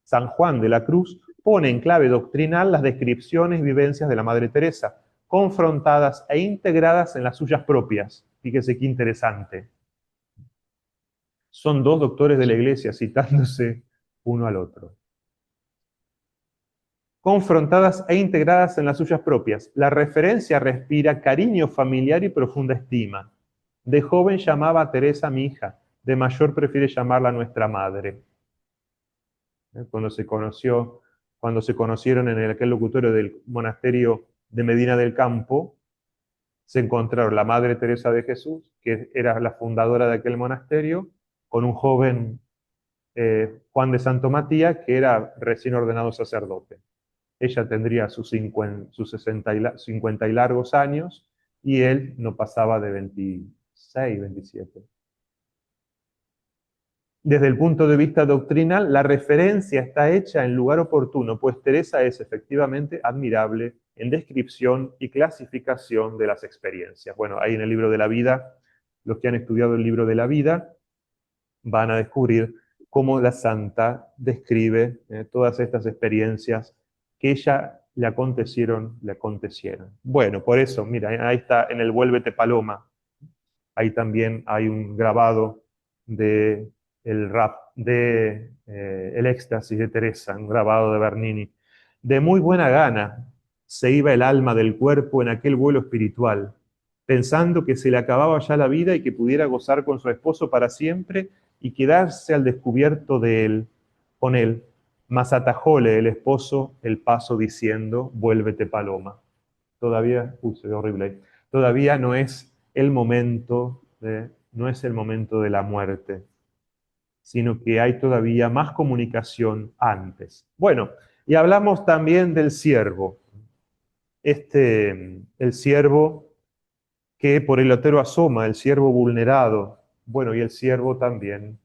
San Juan de la Cruz pone en clave doctrinal las descripciones y vivencias de la Madre Teresa, confrontadas e integradas en las suyas propias. Fíjese qué interesante. Son dos doctores de la Iglesia citándose uno al otro. Confrontadas e integradas en las suyas propias. La referencia respira cariño familiar y profunda estima. De joven llamaba a Teresa mi hija, de mayor prefiere llamarla nuestra madre. Cuando se conocieron en aquel locutorio del monasterio de Medina del Campo, se encontraron la Madre Teresa de Jesús, que era la fundadora de aquel monasterio, con un joven Juan de Santo Matías, que era recién ordenado sacerdote. Ella tendría sus 50 y largos años, y él no pasaba de 26, 27. Desde el punto de vista doctrinal, la referencia está hecha en lugar oportuno, pues Teresa es efectivamente admirable en descripción y clasificación de las experiencias. Bueno, ahí en el libro de la vida, los que han estudiado el libro de la vida van a descubrir cómo la santa describe todas estas experiencias que ella le acontecieron. Bueno, por eso, mira, ahí está en el Vuélvete Paloma, ahí también hay un grabado de el rap, de el éxtasis de Teresa, un grabado de Bernini. De muy buena gana se iba el alma del cuerpo en aquel vuelo espiritual, pensando que se le acababa ya la vida y que pudiera gozar con su esposo para siempre y quedarse al descubierto de él, con él, mas atajóle el esposo el paso diciendo, vuélvete paloma. Todavía, se ve horrible, todavía no es el momento de la muerte, sino que hay todavía más comunicación antes. Bueno, y hablamos también del siervo. El siervo que por el otero asoma, el siervo vulnerado. Bueno, y el siervo también,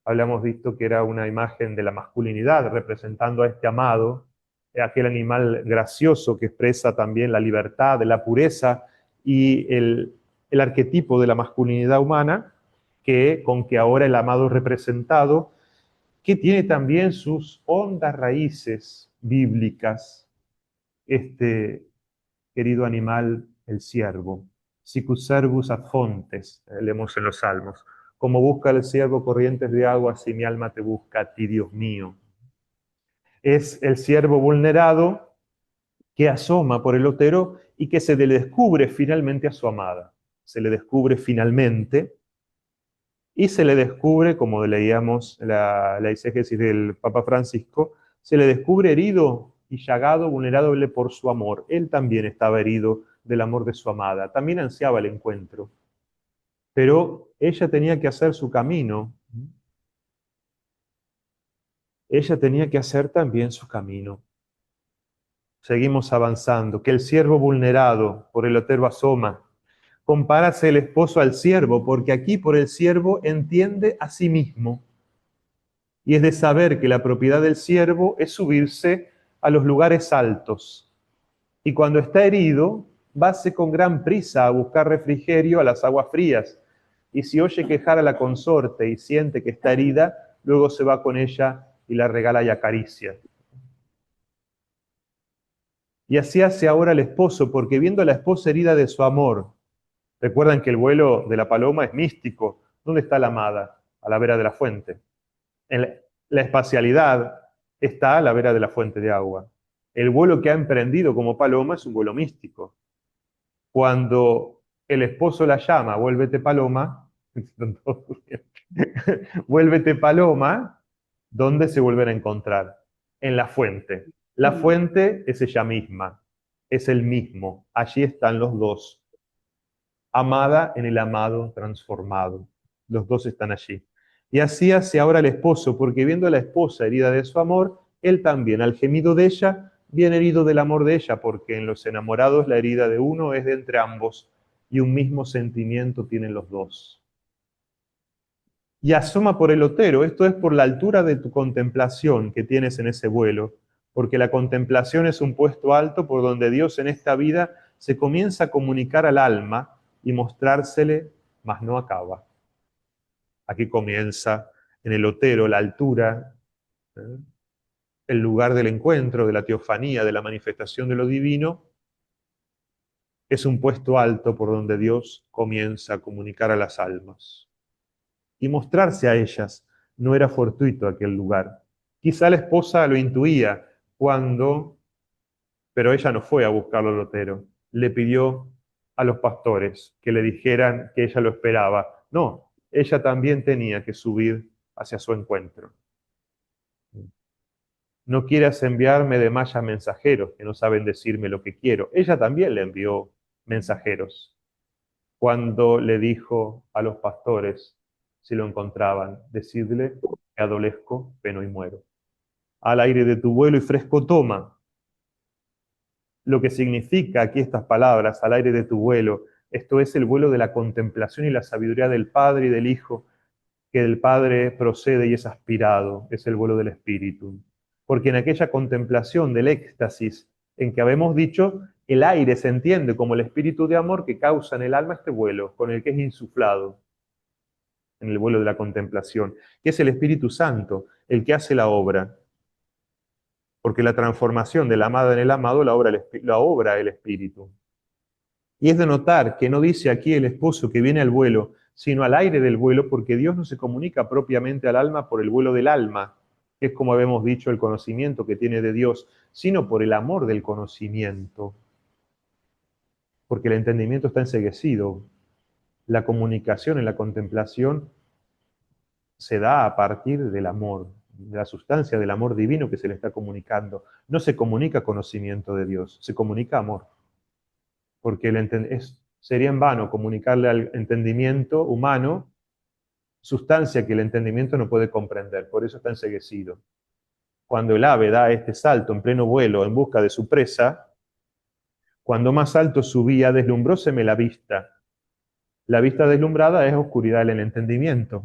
habíamos visto que era una imagen de la masculinidad, representando a este amado, aquel animal gracioso que expresa también la libertad, la pureza y el arquetipo de la masculinidad humana, con que ahora el amado es representado, que tiene también sus hondas raíces bíblicas, este querido animal, el siervo. Sicus servus ad fontes, leemos en los Salmos. Como busca el siervo corrientes de agua, así mi alma te busca a ti, Dios mío. Es el siervo vulnerado que asoma por el otero y que se le descubre finalmente a su amada. Se le descubre finalmente. Y se le descubre, como leíamos la exégesis del Papa Francisco, se le descubre herido y llagado, vulnerable por su amor. Él también estaba herido del amor de su amada, también ansiaba el encuentro. Pero ella tenía que hacer su camino. Ella tenía que hacer también su camino. Seguimos avanzando. Que el siervo vulnerado por el otero asoma. Compárase el esposo al siervo, porque aquí por el siervo entiende a sí mismo. Y es de saber que la propiedad del siervo es subirse a los lugares altos. Y cuando está herido, váse con gran prisa a buscar refrigerio a las aguas frías. Y si oye quejar a la consorte y siente que está herida, luego se va con ella y la regala y acaricia. Y así hace ahora el esposo, porque viendo a la esposa herida de su amor, recuerdan que el vuelo de la paloma es místico. ¿Dónde está la amada? A la vera de la fuente. En la espacialidad está a la vera de la fuente de agua. El vuelo que ha emprendido como paloma es un vuelo místico. Cuando el esposo la llama, vuélvete paloma, vuélvete paloma, ¿dónde se vuelven a encontrar? En la fuente. La fuente es ella misma, es el mismo. Allí están los dos. Amada en el amado transformado. Los dos están allí. Y así hace ahora el esposo, porque viendo a la esposa herida de su amor, él también, al gemido de ella, viene herido del amor de ella, porque en los enamorados la herida de uno es de entre ambos, y un mismo sentimiento tienen los dos. Y asoma por el otero, esto es por la altura de tu contemplación que tienes en ese vuelo, porque la contemplación es un puesto alto por donde Dios en esta vida se comienza a comunicar al alma y mostrársele, mas no acaba. Aquí comienza en el otero la altura, el lugar del encuentro, de la teofanía, de la manifestación de lo divino. Es un puesto alto por donde Dios comienza a comunicar a las almas. Y mostrarse a ellas no era fortuito aquel lugar. Quizá la esposa lo intuía cuando, pero ella no fue a buscarlo al otero. Le pidió a los pastores que le dijeran que ella lo esperaba. No, ella también tenía que subir hacia su encuentro. No quieras enviarme de malla mensajeros que no saben decirme lo que quiero. Ella también le envió mensajeros cuando le dijo a los pastores, si lo encontraban, decidle que adolezco, peno y muero. Al aire de tu vuelo y fresco toma. Lo que significa aquí estas palabras, al aire de tu vuelo, esto es el vuelo de la contemplación y la sabiduría del Padre y del Hijo, que del Padre procede y es aspirado, es el vuelo del Espíritu. Porque en aquella contemplación del éxtasis en que habemos dicho, el aire se entiende como el espíritu de amor que causa en el alma este vuelo, con el que es insuflado en el vuelo de la contemplación, que es el Espíritu Santo, el que hace la obra. Porque la transformación de la amada en el amado la obra el Espíritu. Y es de notar que no dice aquí el esposo que viene al vuelo, sino al aire del vuelo, porque Dios no se comunica propiamente al alma por el vuelo del alma, que es como habíamos dicho el conocimiento que tiene de Dios, sino por el amor del conocimiento. Porque el entendimiento está enceguecido. La comunicación en la contemplación se da a partir del amor, de la sustancia del amor divino que se le está comunicando. No se comunica conocimiento de Dios, se comunica amor. Porque sería en vano comunicarle al entendimiento humano sustancia que el entendimiento no puede comprender, por eso está enceguecido. Cuando el ave da este salto en pleno vuelo en busca de su presa, cuando más alto subía, deslumbróseme la vista. La vista deslumbrada es oscuridad en el entendimiento.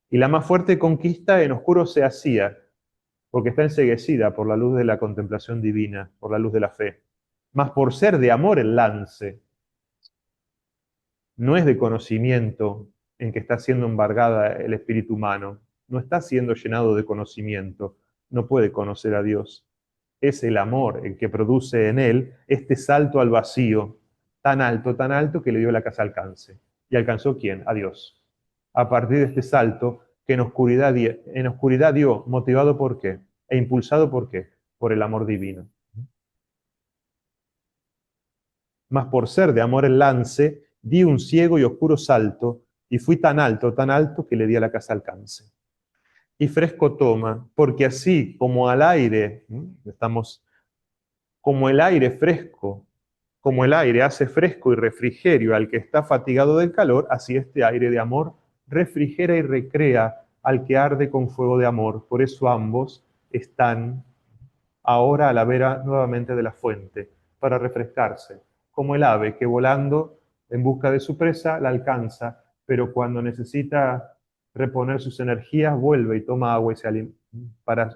Y la más fuerte conquista en oscuro se hacía, porque está enceguecida por la luz de la contemplación divina, por la luz de la fe. Mas por ser de amor el lance, no es de conocimiento en que está siendo embargada el espíritu humano, no está siendo llenado de conocimiento, no puede conocer a Dios. Es el amor el que produce en él este salto al vacío, tan alto que le dio la casa alcance. ¿Y alcanzó quién? A Dios. A partir de este salto que en oscuridad dio, motivado por qué, e impulsado por qué, por el amor divino. Mas por ser de amor el lance, di un ciego y oscuro salto, y fui tan alto, que le di a la casa alcance. Y fresco toma, porque así como al aire, como el aire fresco, como el aire hace fresco y refrigerio al que está fatigado del calor, así este aire de amor refrigera y recrea al que arde con fuego de amor. Por eso ambos están ahora a la vera nuevamente de la fuente, para refrescarse, como el ave que volando en busca de su presa la alcanza, pero cuando necesita reponer sus energías vuelve y toma agua y para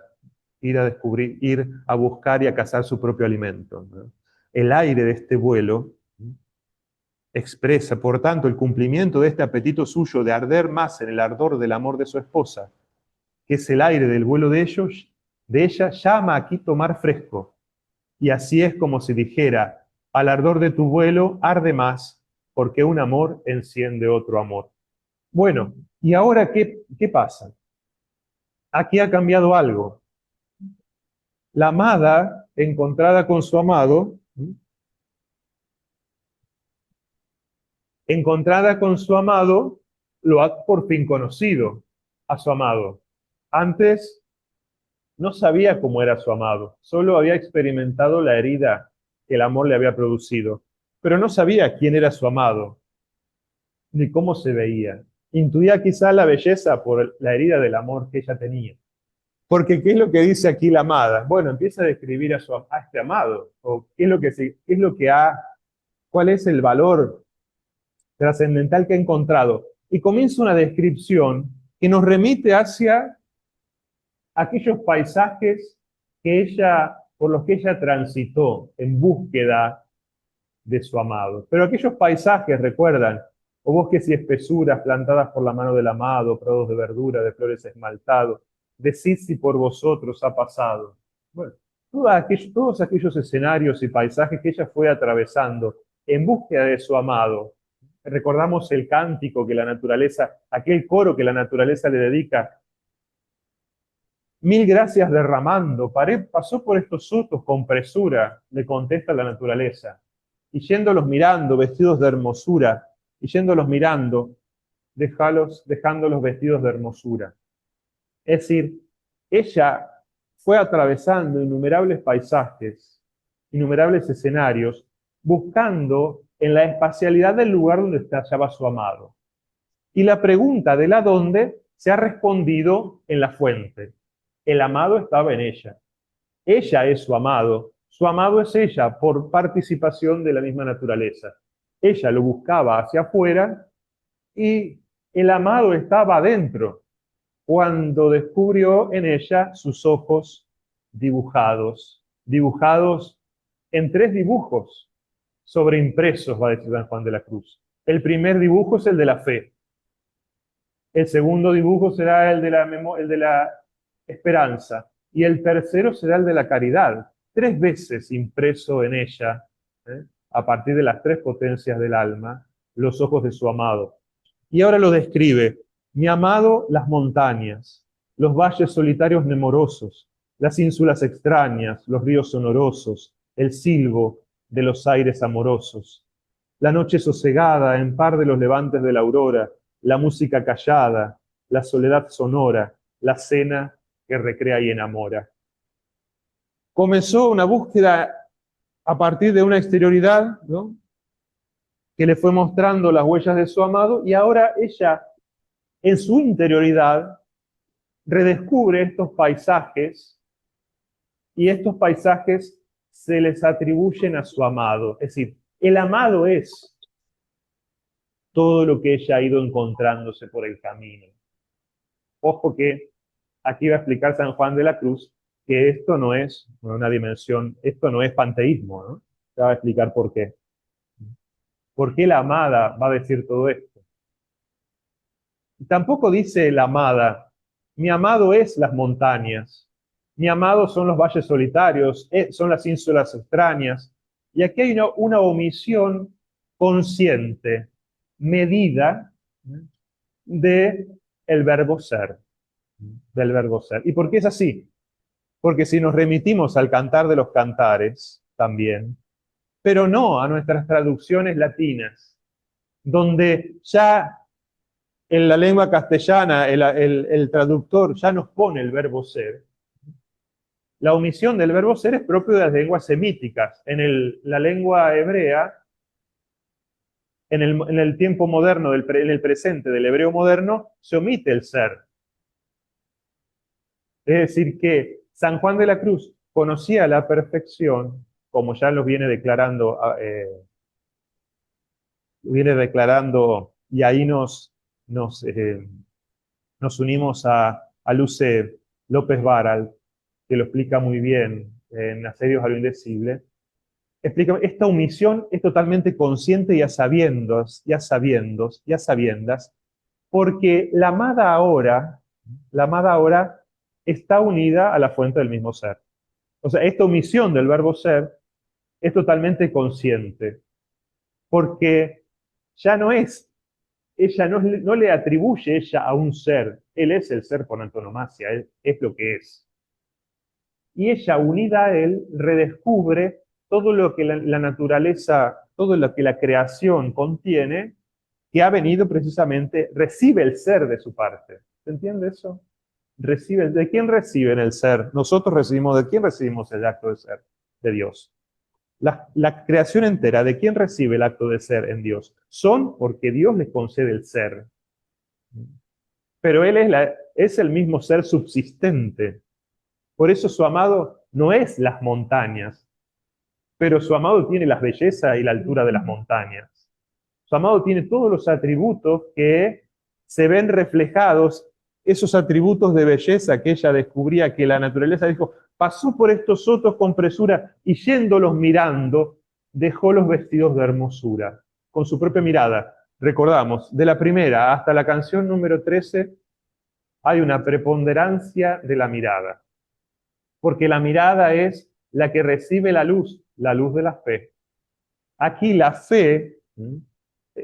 ir a descubrir, ir a buscar y a cazar su propio alimento, ¿no? El aire de este vuelo expresa, por tanto, el cumplimiento de este apetito suyo de arder más en el ardor del amor de su esposa, que es el aire del vuelo de ella, llama aquí tomar fresco. Y así es como si dijera, al ardor de tu vuelo arde más, porque un amor enciende otro amor. Bueno, ¿y ahora qué pasa? Aquí ha cambiado algo. La amada, encontrada con su amado, lo ha por fin conocido a su amado. Antes no sabía cómo era su amado, solo había experimentado la herida que el amor le había producido, pero no sabía quién era su amado, ni cómo se veía. Intuía quizá la belleza por la herida del amor que ella tenía. Porque ¿qué es lo que dice aquí la amada? Bueno, empieza a describir a este amado, o cuál es el valor trascendental que ha encontrado. Y comienza una descripción que nos remite hacia aquellos paisajes por los que ella transitó en búsqueda de su amado. Pero aquellos paisajes, recuerdan, o bosques y espesuras plantadas por la mano del amado, prados de verdura, de flores esmaltados, decid si por vosotros ha pasado. Bueno, todos aquellos escenarios y paisajes que ella fue atravesando en búsqueda de su amado. Recordamos el cántico que la naturaleza, aquel coro que la naturaleza le dedica. Mil gracias derramando, pasó por estos sotos con presura, le contesta la naturaleza. Y yéndolos mirando, vestidos de hermosura, y yéndolos mirando, dejándolos vestidos de hermosura. Es decir, ella fue atravesando innumerables paisajes, innumerables escenarios, buscando en la espacialidad del lugar donde se hallaba su amado. Y la pregunta de la dónde se ha respondido en la fuente. El amado estaba en ella. Ella es su amado es ella por participación de la misma naturaleza. Ella lo buscaba hacia afuera y el amado estaba adentro cuando descubrió en ella sus ojos dibujados en 3 dibujos sobreimpresos, va a decir San Juan de la Cruz. El primer dibujo es el de la fe. El segundo dibujo será el de la esperanza. Y el tercero será el de la caridad. 3 veces impreso en ella, a partir de las 3 potencias del alma, los ojos de su amado. Y ahora lo describe. Mi amado, las montañas, los valles solitarios nemorosos, las ínsulas extrañas, los ríos sonorosos, el silbo de los aires amorosos. La noche sosegada en par de los levantes de la aurora, la música callada, la soledad sonora, la cena que recrea y enamora. Comenzó una búsqueda a partir de una exterioridad, ¿no?, que le fue mostrando las huellas de su amado, y ahora ella, en su interioridad, redescubre estos paisajes, y estos paisajes se les atribuyen a su amado. Es decir, el amado es todo lo que ella ha ido encontrándose por el camino. Ojo que aquí va a explicar San Juan de la Cruz que esto no es una dimensión, esto no es panteísmo, ¿no? Se va a explicar por qué. ¿Por qué la amada va a decir todo esto? Tampoco dice la amada, mi amado es las montañas, mi amado son los valles solitarios, son las ínsulas extrañas. Y aquí hay una omisión consciente, medida, de el verbo ser, del verbo ser. ¿Y por qué es así? Porque si nos remitimos al Cantar de los Cantares también, pero no a nuestras traducciones latinas, donde ya en la lengua castellana el traductor ya nos pone el verbo ser. La omisión del verbo ser es propio de las lenguas semíticas. En la lengua hebrea, en el tiempo moderno, en el presente del hebreo moderno, se omite el ser. Es decir, que San Juan de la Cruz conocía a la perfección, como ya lo viene declarando, y ahí nos unimos a Luce López Baral, que lo explica muy bien en Asedios a lo Indecible, explica, esta omisión es totalmente consciente y a sabiendas, porque la amada ahora está unida a la fuente del mismo ser. O sea, esta omisión del verbo ser es totalmente consciente, porque ya no es, ella no le atribuye ella a un ser, él es el ser por antonomasia, él es lo que es. Y ella, unida a él, redescubre todo lo que la naturaleza, todo lo que la creación contiene, que ha venido precisamente, recibe el ser de su parte. ¿Se entiende eso? ¿De quién reciben el ser? Nosotros recibimos, ¿de quién recibimos el acto de ser? De Dios. La creación entera, ¿de quién recibe el acto de ser en Dios? Son porque Dios les concede el ser. Pero Él es el mismo ser subsistente. Por eso su amado no es las montañas, pero su amado tiene la belleza y la altura de las montañas. Su amado tiene todos los atributos que se ven reflejados, esos atributos de belleza que ella descubría, que la naturaleza dijo, pasó por estos sotos con presura y yéndolos mirando, dejó los vestidos de hermosura, con su propia mirada. Recordamos, de la primera hasta la canción número 13, hay una preponderancia de la mirada, porque la mirada es la que recibe la luz de la fe. Aquí la fe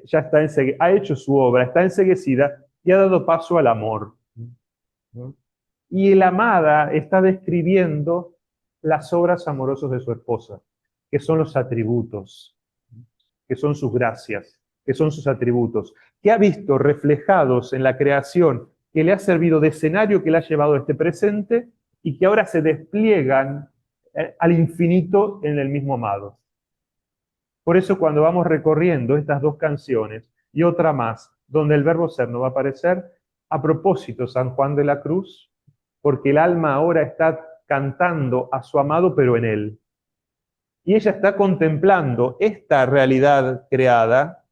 ya está ha hecho su obra, está enseguecida y ha dado paso al amor. Y la amada está describiendo las obras amorosas de su esposa, que son los atributos, que son sus gracias, que son sus atributos, que ha visto reflejados en la creación, que le ha servido de escenario que le ha llevado a este presente y que ahora se despliegan al infinito en el mismo amado. Por eso cuando vamos recorriendo estas dos canciones y otra más, donde el verbo ser no va a aparecer, a propósito San Juan de la Cruz, porque el alma ahora está cantando a su amado pero en él. Y ella está contemplando esta realidad creada,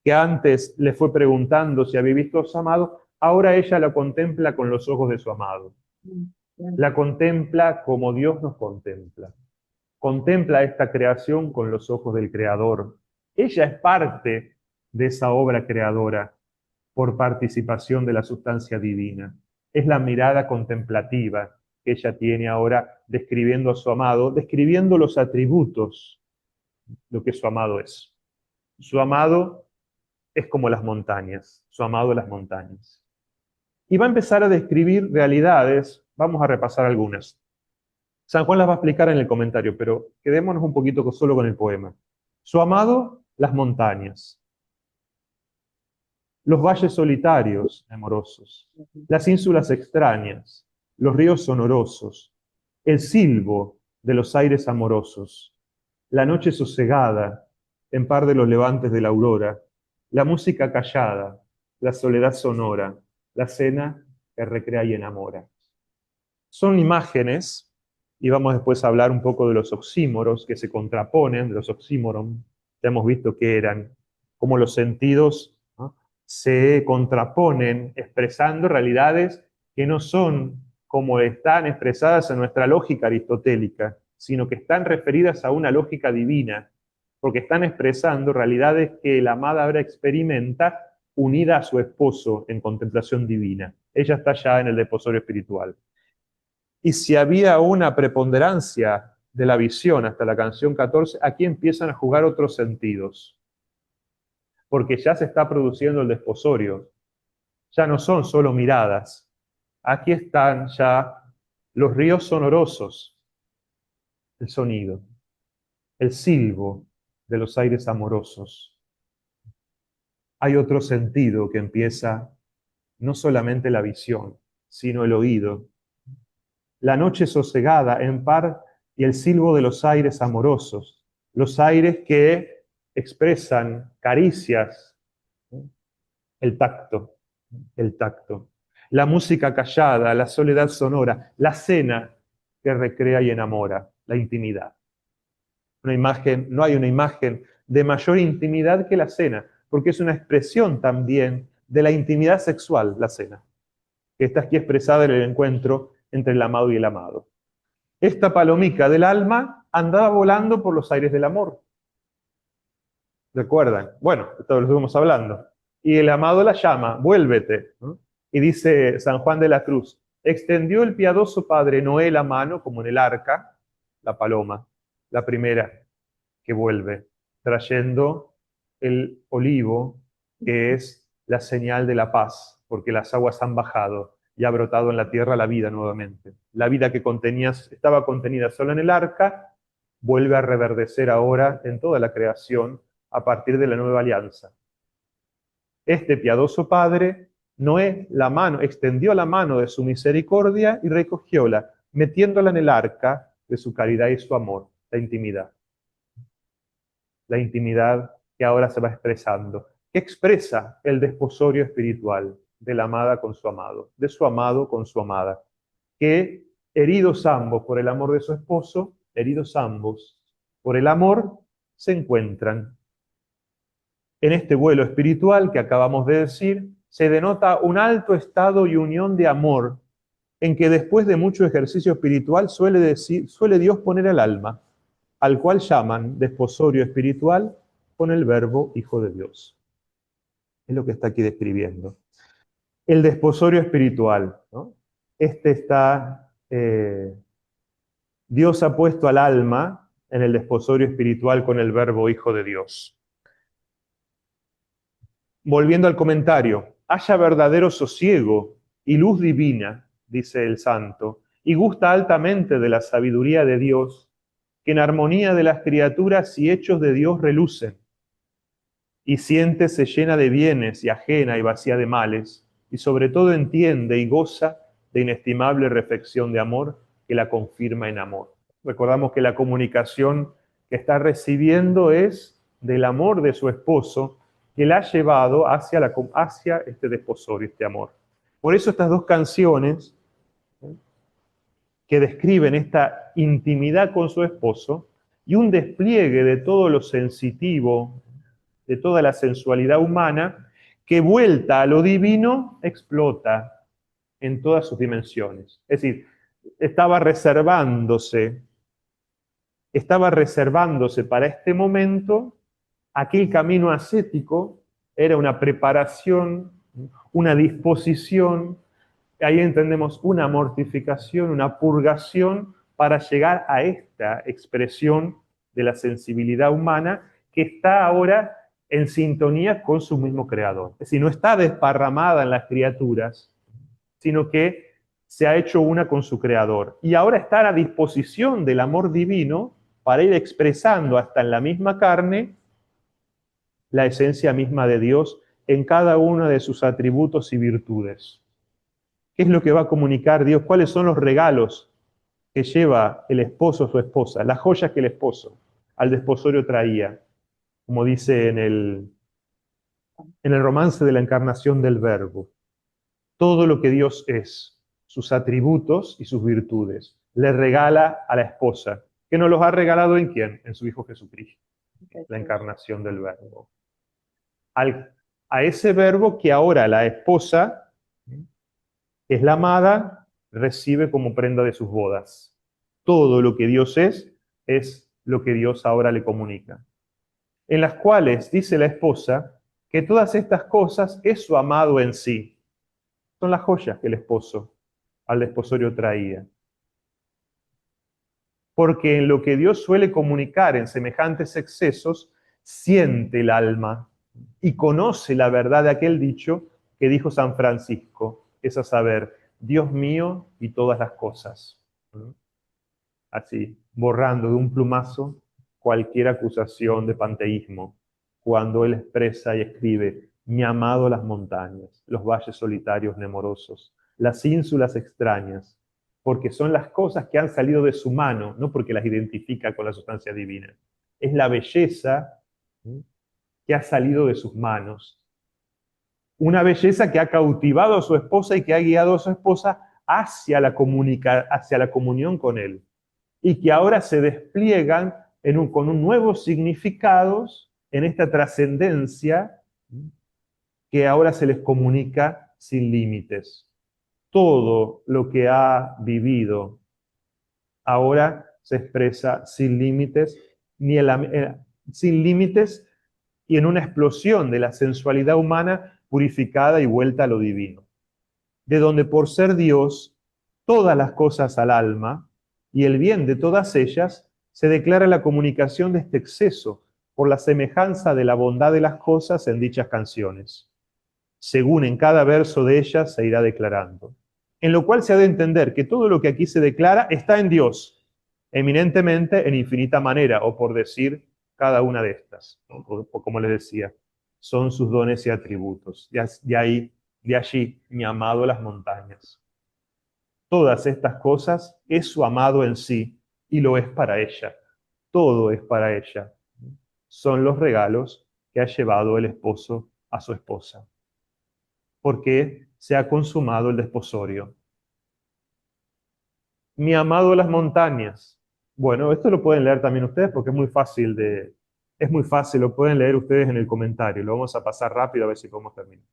que antes le fue preguntando si había visto a su amado, ahora ella la contempla con los ojos de su amado. La contempla como Dios nos contempla. Contempla esta creación con los ojos del Creador. Ella es parte de esa obra creadora por participación de la sustancia divina. Es la mirada contemplativa que ella tiene ahora describiendo a su amado, describiendo los atributos, lo que su amado es. Su amado es como las montañas, su amado las montañas. Y va a empezar a describir realidades, vamos a repasar algunas. San Juan las va a explicar en el comentario, pero quedémonos un poquito solo con el poema. Su amado, las montañas. Los valles solitarios, amorosos. Las ínsulas extrañas. Los ríos sonorosos. El silbo de los aires amorosos. La noche sosegada, en par de los levantes de la aurora. La música callada. La soledad sonora. La cena que recrea y enamora. Son imágenes. Y vamos después a hablar un poco de los oxímoros que se contraponen, de los oxímoron. Ya hemos visto que eran, cómo los sentidos, ¿no?, se contraponen expresando realidades que no son como están expresadas en nuestra lógica aristotélica, sino que están referidas a una lógica divina, porque están expresando realidades que la amada ahora experimenta unida a su esposo en contemplación divina. Ella está ya en el desposorio espiritual. Y si había una preponderancia de la visión hasta la canción 14, aquí empiezan a jugar otros sentidos. Porque ya se está produciendo el desposorio. Ya no son solo miradas. Aquí están ya los ríos sonorosos, el sonido, el silbo de los aires amorosos. Hay otro sentido que empieza no solamente la visión, sino el oído. La noche sosegada en par y el silbo de los aires amorosos, los aires que expresan caricias, el tacto, la música callada, la soledad sonora, la cena que recrea y enamora, la intimidad. No hay una imagen de mayor intimidad que la cena, porque es una expresión también de la intimidad sexual, la cena, que está aquí expresada en el encuentro entre el amado y el amado. esta palomica del alma andaba volando por los aires del amor. ¿Recuerdan? Bueno, esto lo estuvimos hablando. Y el amado la llama, vuélvete, ¿no? Y dice San Juan de la Cruz, extendió el piadoso Padre Noé la mano, como en el arca, la paloma, la primera que vuelve, trayendo el olivo, que es la señal de la paz, porque las aguas han bajado y ha brotado en la tierra la vida nuevamente. La vida que estaba contenida solo en el arca, vuelve a reverdecer ahora en toda la creación a partir de la nueva alianza. Este piadoso Padre, Noé, extendió la mano de su misericordia y recogióla, metiéndola en el arca de su caridad y su amor, la intimidad. La intimidad que ahora se va expresando. ¿Qué expresa el desposorio espiritual de la amada con su amado, de su amado con su amada? Que heridos ambos por el amor de su esposo, heridos ambos por el amor, se encuentran. En este vuelo espiritual que acabamos de decir, se denota un alto estado y unión de amor, en que después de mucho ejercicio espiritual suele Dios poner al alma, al cual llaman desposorio espiritual con el verbo Hijo de Dios. Es lo que está aquí describiendo. El desposorio espiritual, ¿no? Dios ha puesto al alma en el desposorio espiritual con el verbo Hijo de Dios. Volviendo al comentario, haya verdadero sosiego y luz divina, dice el santo, y gusta altamente de la sabiduría de Dios, que en armonía de las criaturas y hechos de Dios relucen, y siente se llena de bienes y ajena y vacía de males, y sobre todo entiende y goza de inestimable reflexión de amor que la confirma en amor. Recordamos que la comunicación que está recibiendo es del amor de su esposo, que la ha llevado hacia este desposorio, este amor. Por eso estas dos canciones que describen esta intimidad con su esposo y un despliegue de todo lo sensitivo, de toda la sensualidad humana, que vuelta a lo divino explota en todas sus dimensiones. Es decir, estaba reservándose para este momento. Aquel camino ascético era una preparación, una disposición, ahí entendemos una mortificación, una purgación para llegar a esta expresión de la sensibilidad humana que está ahora en sintonía con su mismo creador. Es decir, no está desparramada en las criaturas, sino que se ha hecho una con su creador. Y ahora está a la disposición del amor divino para ir expresando hasta en la misma carne la esencia misma de Dios en cada uno de sus atributos y virtudes. ¿Qué es lo que va a comunicar Dios? ¿Cuáles son los regalos que lleva el esposo o su esposa? Las joyas que el esposo al desposorio traía, como dice en el romance de la encarnación del Verbo. Todo lo que Dios es, sus atributos y sus virtudes, le regala a la esposa. ¿Que nos los ha regalado en quién? En su Hijo Jesucristo, la encarnación del Verbo. A ese Verbo que ahora la esposa, que es la amada, recibe como prenda de sus bodas. Todo lo que Dios es lo que Dios ahora le comunica. En las cuales dice la esposa que todas estas cosas es su amado en sí. Son las joyas que el esposo al desposorio traía. Porque en lo que Dios suele comunicar en semejantes excesos, siente el alma y conoce la verdad de aquel dicho que dijo San Francisco, es a saber, Dios mío y todas las cosas. Así, borrando de un plumazo cualquier acusación de panteísmo, cuando él expresa y escribe, mi amado las montañas, los valles solitarios nemorosos, las ínsulas extrañas, porque son las cosas que han salido de su mano, no porque las identifica con la sustancia divina. Es la belleza que ha salido de sus manos. Una belleza que ha cautivado a su esposa y que ha guiado a su esposa hacia la comunión con él. Y que ahora se despliegan con un nuevo significados en esta trascendencia que ahora se les comunica sin límites. Todo lo que ha vivido ahora se expresa sin límites, sin límites y en una explosión de la sensualidad humana purificada y vuelta a lo divino, de donde por ser Dios, todas las cosas al alma y el bien de todas ellas, se declara la comunicación de este exceso por la semejanza de la bondad de las cosas en dichas canciones, según en cada verso de ellas se irá declarando. En lo cual se ha de entender que todo lo que aquí se declara está en Dios, eminentemente en infinita manera, o por decir cada una de estas, o como les decía, son sus dones y atributos. De allí mi amado las montañas. Todas estas cosas es su amado en sí y lo es para ella. Todo es para ella. Son los regalos que ha llevado el esposo a su esposa. Porque se ha consumado el desposorio. Mi amado las montañas. Bueno, esto lo pueden leer también ustedes porque es muy fácil, lo pueden leer ustedes en el comentario. Lo vamos a pasar rápido a ver si podemos terminar.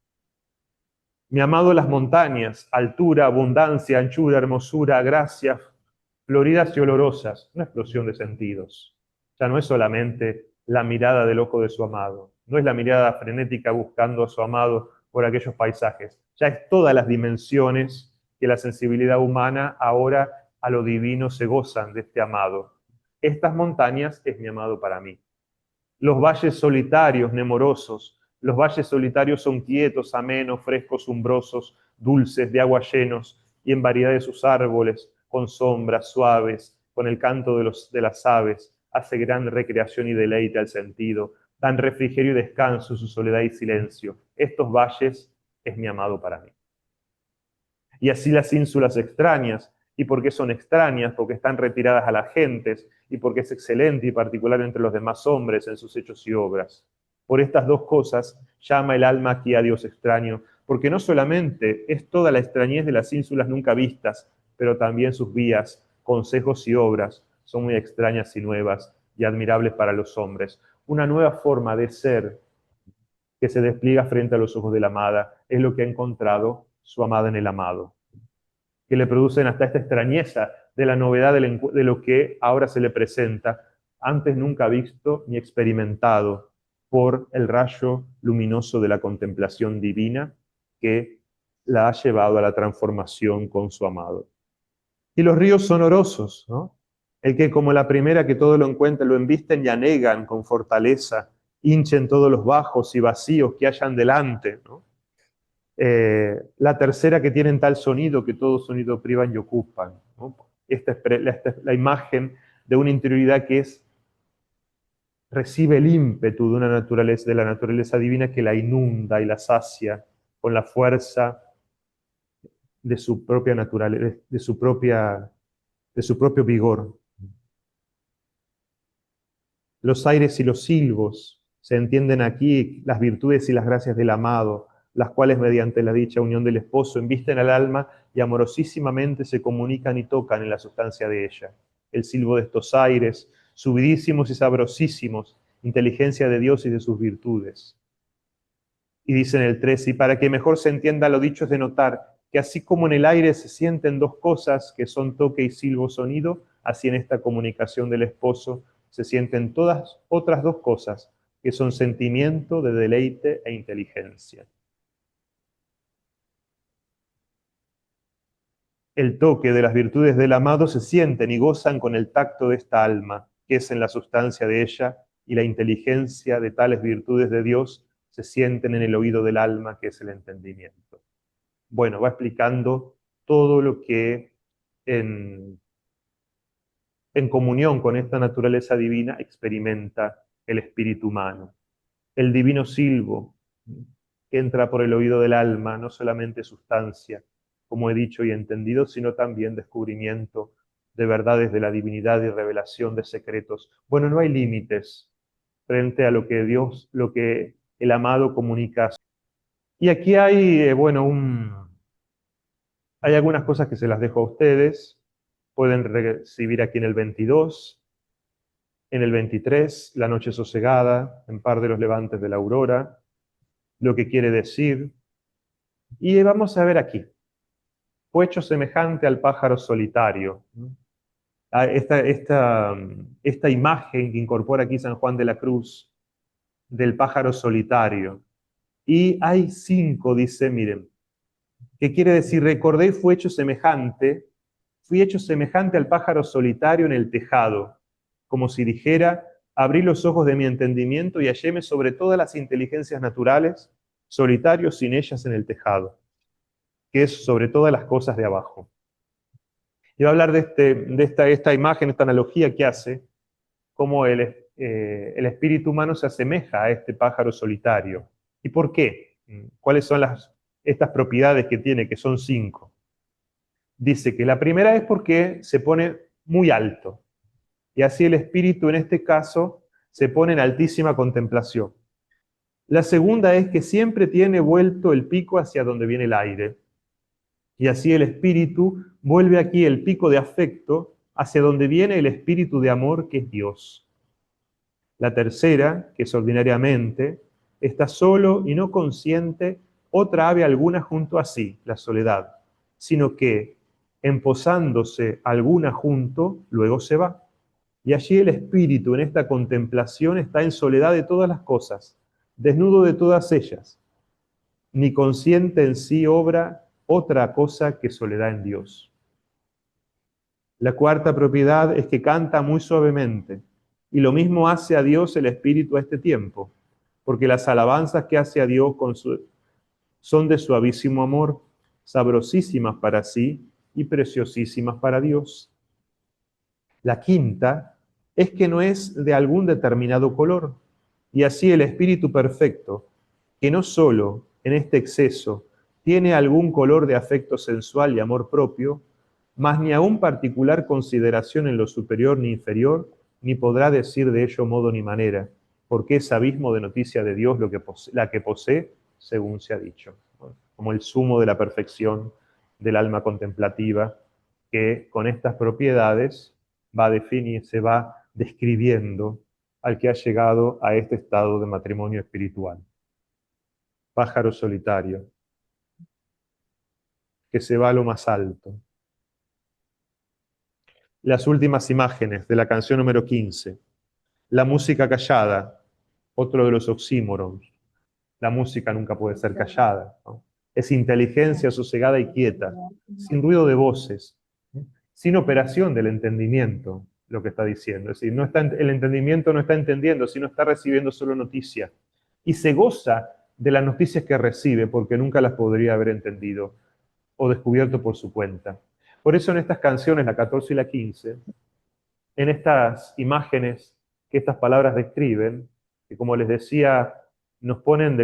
Mi amado las montañas, altura, abundancia, anchura, hermosura, gracia, floridas y olorosas, una explosión de sentidos. Ya no es solamente la mirada del ojo de su amado, no es la mirada frenética buscando a su amado por aquellos paisajes, ya es todas las dimensiones que la sensibilidad humana ahora a lo divino se gozan de este amado. Estas montañas es mi amado para mí. Los valles solitarios, nemorosos, los valles solitarios son quietos, amenos, frescos, umbrosos, dulces, de agua llenos, y en variedad de sus árboles, con sombras suaves, con el canto de las aves, hace gran recreación y deleite al sentido, dan refrigerio y descanso su soledad y silencio. Estos valles es mi amado para mí. Y así las ínsulas extrañas. ¿Y por qué son extrañas? Porque están retiradas a las gentes y porque es excelente y particular entre los demás hombres en sus hechos y obras. Por estas dos cosas llama el alma aquí a Dios extraño, porque no solamente es toda la extrañez de las ínsulas nunca vistas, pero también sus vías, consejos y obras son muy extrañas y nuevas y admirables para los hombres. Una nueva forma de ser que se despliega frente a los ojos de la amada es lo que ha encontrado su amada en el amado, que le producen hasta esta extrañeza de la novedad de lo que ahora se le presenta, antes nunca visto ni experimentado por el rayo luminoso de la contemplación divina que la ha llevado a la transformación con su amado. Y los ríos sonorosos, ¿no? El que como la primera que todo lo encuentra, lo embisten y anegan con fortaleza, hinchen todos los bajos y vacíos que hayan delante, ¿no? La tercera que tienen tal sonido que todo sonido privan y ocupan, ¿no? Esta es la imagen de una interioridad que recibe el ímpetu de la naturaleza divina que la inunda y la sacia con la fuerza de su propia naturaleza, de su propio vigor. Los aires y los silbos, se entienden aquí las virtudes y las gracias del amado, las cuales mediante la dicha unión del esposo embisten al alma y amorosísimamente se comunican y tocan en la sustancia de ella. El silbo de estos aires, subidísimos y sabrosísimos, inteligencia de Dios y de sus virtudes. Y dice en el 3, y para que mejor se entienda lo dicho es de notar que así como en el aire se sienten dos cosas que son toque y silbo sonido, así en esta comunicación del esposo se sienten todas otras dos cosas que son sentimiento de deleite e inteligencia. El toque de las virtudes del amado se sienten y gozan con el tacto de esta alma, que es en la sustancia de ella, y la inteligencia de tales virtudes de Dios se sienten en el oído del alma, que es el entendimiento. Bueno, va explicando todo lo que en comunión con esta naturaleza divina experimenta el espíritu humano. El divino silbo que entra por el oído del alma, no solamente sustancia, como he dicho y entendido, sino también descubrimiento de verdades de la divinidad y revelación de secretos. Bueno, no hay límites frente a lo que Dios, lo que el amado comunica. Y aquí hay, hay algunas cosas que se las dejo a ustedes. Pueden recibir aquí en el 22, en el 23, la noche sosegada, en par de los levantes de la aurora, lo que quiere decir. Y vamos a ver aquí. Fue hecho semejante al pájaro solitario. esta imagen que incorpora aquí San Juan de la Cruz del pájaro solitario. Y hay 5, dice, miren, que quiere decir, recordé, fui hecho semejante al pájaro solitario en el tejado, como si dijera, abrí los ojos de mi entendimiento y halléme sobre todas las inteligencias naturales, solitario sin ellas en el tejado, que es sobre todas las cosas de abajo. Y va a hablar de esta imagen, esta analogía que hace, cómo el espíritu humano se asemeja a este pájaro solitario. ¿Y por qué? ¿Cuáles son estas propiedades que tiene, que son 5? Dice que la primera es porque se pone muy alto. Y así el espíritu en este caso se pone en altísima contemplación. La segunda es que siempre tiene vuelto el pico hacia donde viene el aire. Y así el espíritu vuelve aquí el pico de afecto hacia donde viene el espíritu de amor que es Dios. La tercera, que es ordinariamente, está solo y no consciente otra ave alguna junto a sí, la soledad, sino que, emposándose alguna junto, luego se va. Y allí el espíritu en esta contemplación está en soledad de todas las cosas, desnudo de todas ellas, ni consciente en sí obra otra cosa que soledad en Dios. La cuarta propiedad es que canta muy suavemente, y lo mismo hace a Dios el espíritu a este tiempo, porque las alabanzas que hace a Dios son de suavísimo amor, sabrosísimas para sí y preciosísimas para Dios. La quinta es que no es de algún determinado color, y así el espíritu perfecto, que no solo en este exceso tiene algún color de afecto sensual y amor propio, mas ni aún particular consideración en lo superior ni inferior, ni podrá decir de ello modo ni manera, porque es abismo de noticia de Dios la que posee, según se ha dicho. Como el sumo de la perfección del alma contemplativa, que con estas propiedades se va describiendo al que ha llegado a este estado de matrimonio espiritual. Pájaro solitario, que se va a lo más alto. Las últimas imágenes de la canción número 15. La música callada, otro de los oxímorons. La música nunca puede ser callada, ¿no? Es inteligencia sosegada y quieta, sin ruido de voces, sin operación del entendimiento, lo que está diciendo. Es decir, el entendimiento no está entendiendo, sino está recibiendo solo noticias. Y se goza de las noticias que recibe, porque nunca las podría haber entendido o descubierto por su cuenta. Por eso en estas canciones, la 14 y la 15, en estas imágenes que estas palabras describen, que como les decía, nos ponen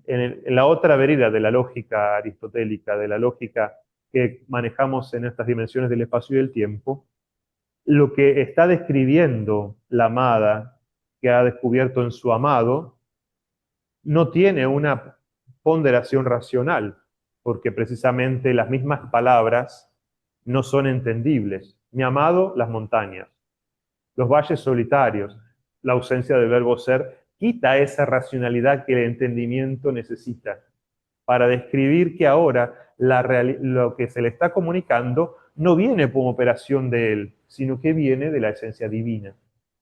en la otra vereda de la lógica aristotélica, de la lógica que manejamos en estas dimensiones del espacio y del tiempo, lo que está describiendo la amada que ha descubierto en su amado no tiene una ponderación racional, porque precisamente las mismas palabras no son entendibles. Mi amado, las montañas. Los valles solitarios, la ausencia del verbo ser, quita esa racionalidad que el entendimiento necesita para describir que ahora lo que se le está comunicando no viene como operación de él, sino que viene de la esencia divina,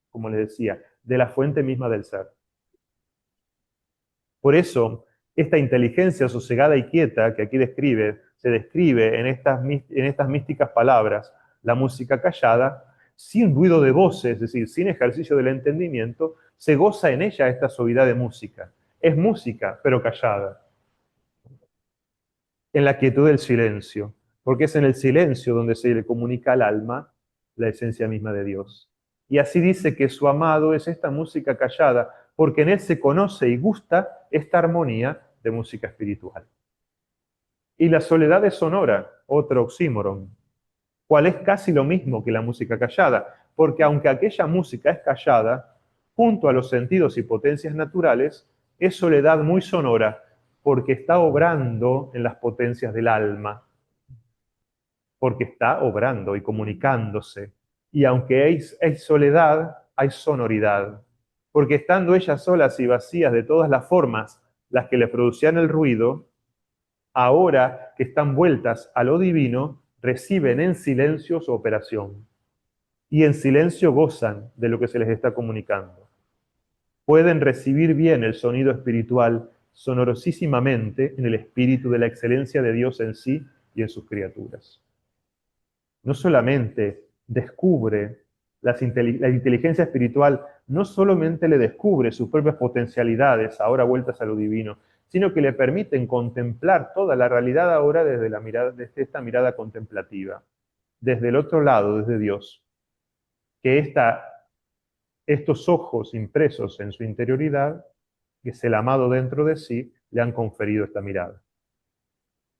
como les decía, de la fuente misma del ser. Por eso, esta inteligencia sosegada y quieta que aquí se describe en estas místicas palabras, la música callada, sin ruido de voces, es decir, sin ejercicio del entendimiento, se goza en ella esta suavidad de música. Es música, pero callada. En la quietud del silencio, porque es en el silencio donde se le comunica al alma la esencia misma de Dios. Y así dice que su amado es esta música callada, porque en él se conoce y gusta esta armonía de música espiritual. Y la soledad es sonora, otro oxímoron, cual es casi lo mismo que la música callada, porque aunque aquella música es callada, junto a los sentidos y potencias naturales, es soledad muy sonora, porque está obrando en las potencias del alma, porque está obrando y comunicándose. Y aunque hay soledad, hay sonoridad, porque estando ellas solas y vacías de todas las formas, las que le producían el ruido, ahora que están vueltas a lo divino, reciben en silencio su operación y en silencio gozan de lo que se les está comunicando. Pueden recibir bien el sonido espiritual sonorosísimamente en el espíritu de la excelencia de Dios en sí y en sus criaturas. No solamente descubre la inteligencia espiritual, no solamente le descubre sus propias potencialidades, ahora vueltas a lo divino, sino que le permiten contemplar toda la realidad ahora desde esta mirada contemplativa, desde el otro lado, desde Dios, que estos ojos impresos en su interioridad, que es el amado dentro de sí, le han conferido esta mirada.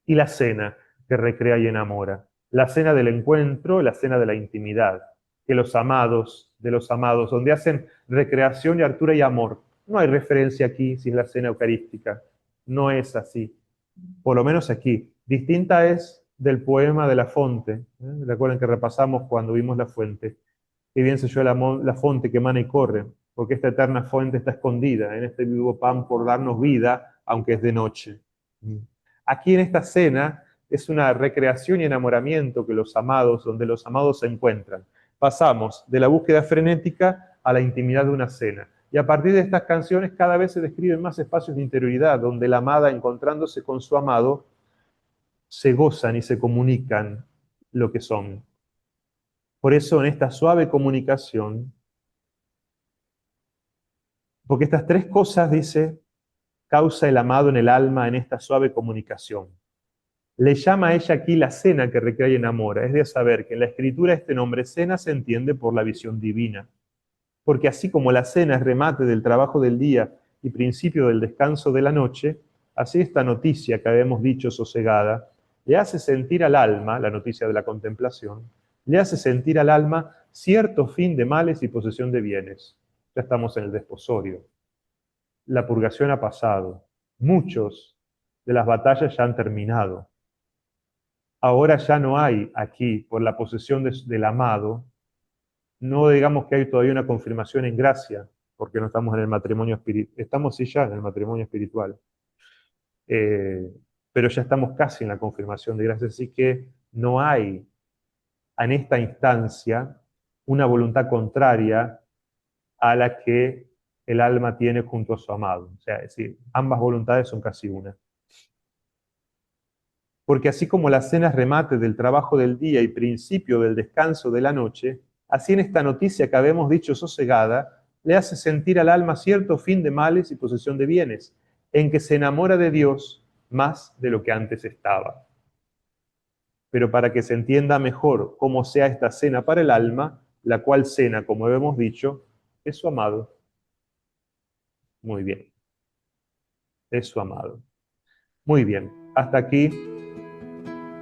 Y la cena que recrea y enamora, la cena del encuentro, la cena de la intimidad, que los amados, donde hacen recreación y hartura y amor. No hay referencia aquí si es la cena eucarística, no es así, por lo menos aquí. Distinta es del poema de La Fonte, recuerden que repasamos cuando vimos La Fuente, que bien se yo la fonte que emana y corre, porque esta eterna fuente está escondida en este vivo pan por darnos vida, aunque es de noche. Aquí en esta cena es una recreación y enamoramiento que donde los amados se encuentran. Pasamos de la búsqueda frenética a la intimidad de una cena. Y a partir de estas canciones cada vez se describen más espacios de interioridad, donde la amada, encontrándose con su amado, se gozan y se comunican lo que son. Por eso en esta suave comunicación, porque estas tres cosas, dice, causa el amado en el alma en esta suave comunicación. Le llama a ella aquí la cena que recrea y enamora, es de saber que en la Escritura este nombre cena se entiende por la visión divina. Porque así como la cena es remate del trabajo del día y principio del descanso de la noche, así esta noticia que habíamos dicho sosegada, le hace sentir al alma, la noticia de la contemplación, le hace sentir al alma cierto fin de males y posesión de bienes. Ya estamos en el desposorio. La purgación ha pasado. Muchos de las batallas ya han terminado. Ahora ya no hay aquí, por la posesión del amado, no digamos que hay todavía una confirmación en gracia, porque no estamos en el matrimonio espiritual, estamos sí ya en el matrimonio espiritual, pero ya estamos casi en la confirmación de gracia, así que no hay en esta instancia una voluntad contraria a la que el alma tiene junto a su amado. O sea, es decir, ambas voluntades son casi una. Porque así como la cena es remate del trabajo del día y principio del descanso de la noche, así en esta noticia que habíamos dicho sosegada, le hace sentir al alma cierto fin de males y posesión de bienes, en que se enamora de Dios más de lo que antes estaba. Pero para que se entienda mejor cómo sea esta cena para el alma, la cual cena, como hemos dicho, es su amado. Muy bien. Es su amado. Muy bien. Hasta aquí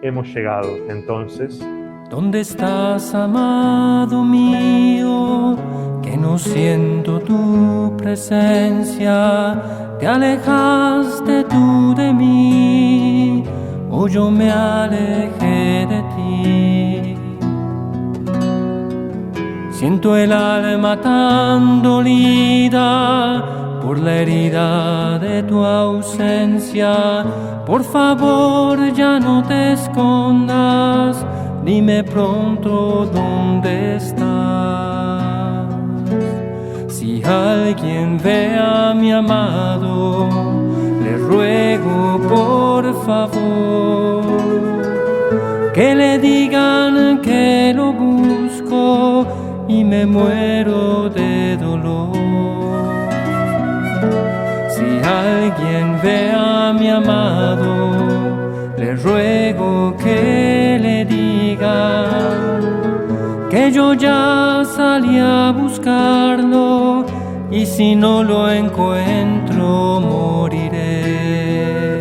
hemos llegado, entonces. ¿Dónde estás, amado mío? Que no siento tu presencia. ¿Te alejaste tú de mí? ¿O yo me alejé de ti? Siento el alma tan dolida por la herida de tu ausencia. Por favor, ya no te escondas, dime pronto dónde estás. Si alguien ve a mi amado, le ruego por favor que le digan que lo busco y me muero de dolor. Si alguien ve a mi amado, le ruego que le diga que yo ya salí a buscarlo y si no lo encuentro moriré.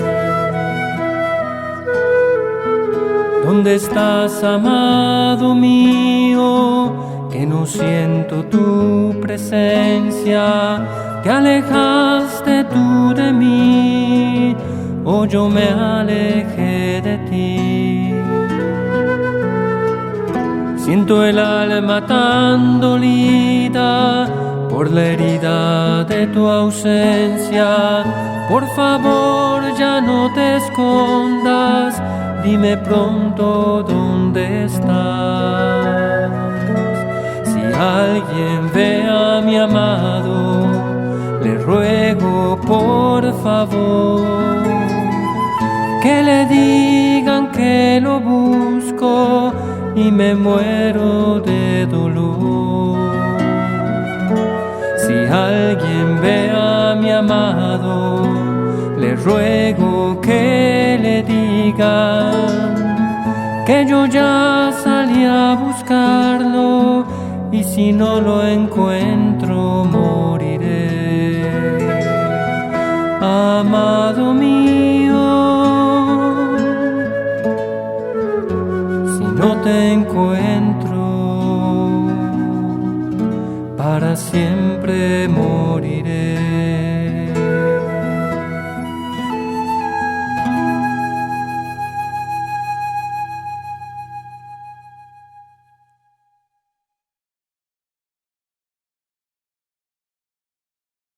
¿Dónde estás, amado mío? Que no siento tu presencia. ¿Te alejaste tú de mí o yo me alejé de ti? Siento el alma tan dolida por la herida de tu ausencia. Por favor, ya no te escondas, dime pronto dónde estás. Si alguien ve a mi amado, le ruego por favor que le digan que lo busco y me muero de dolor. Si alguien ve a mi amado, le ruego que le digan que yo ya salí a buscarlo y si no lo encuentro moriré. Amado mío, si no te encuentro, para siempre moriré.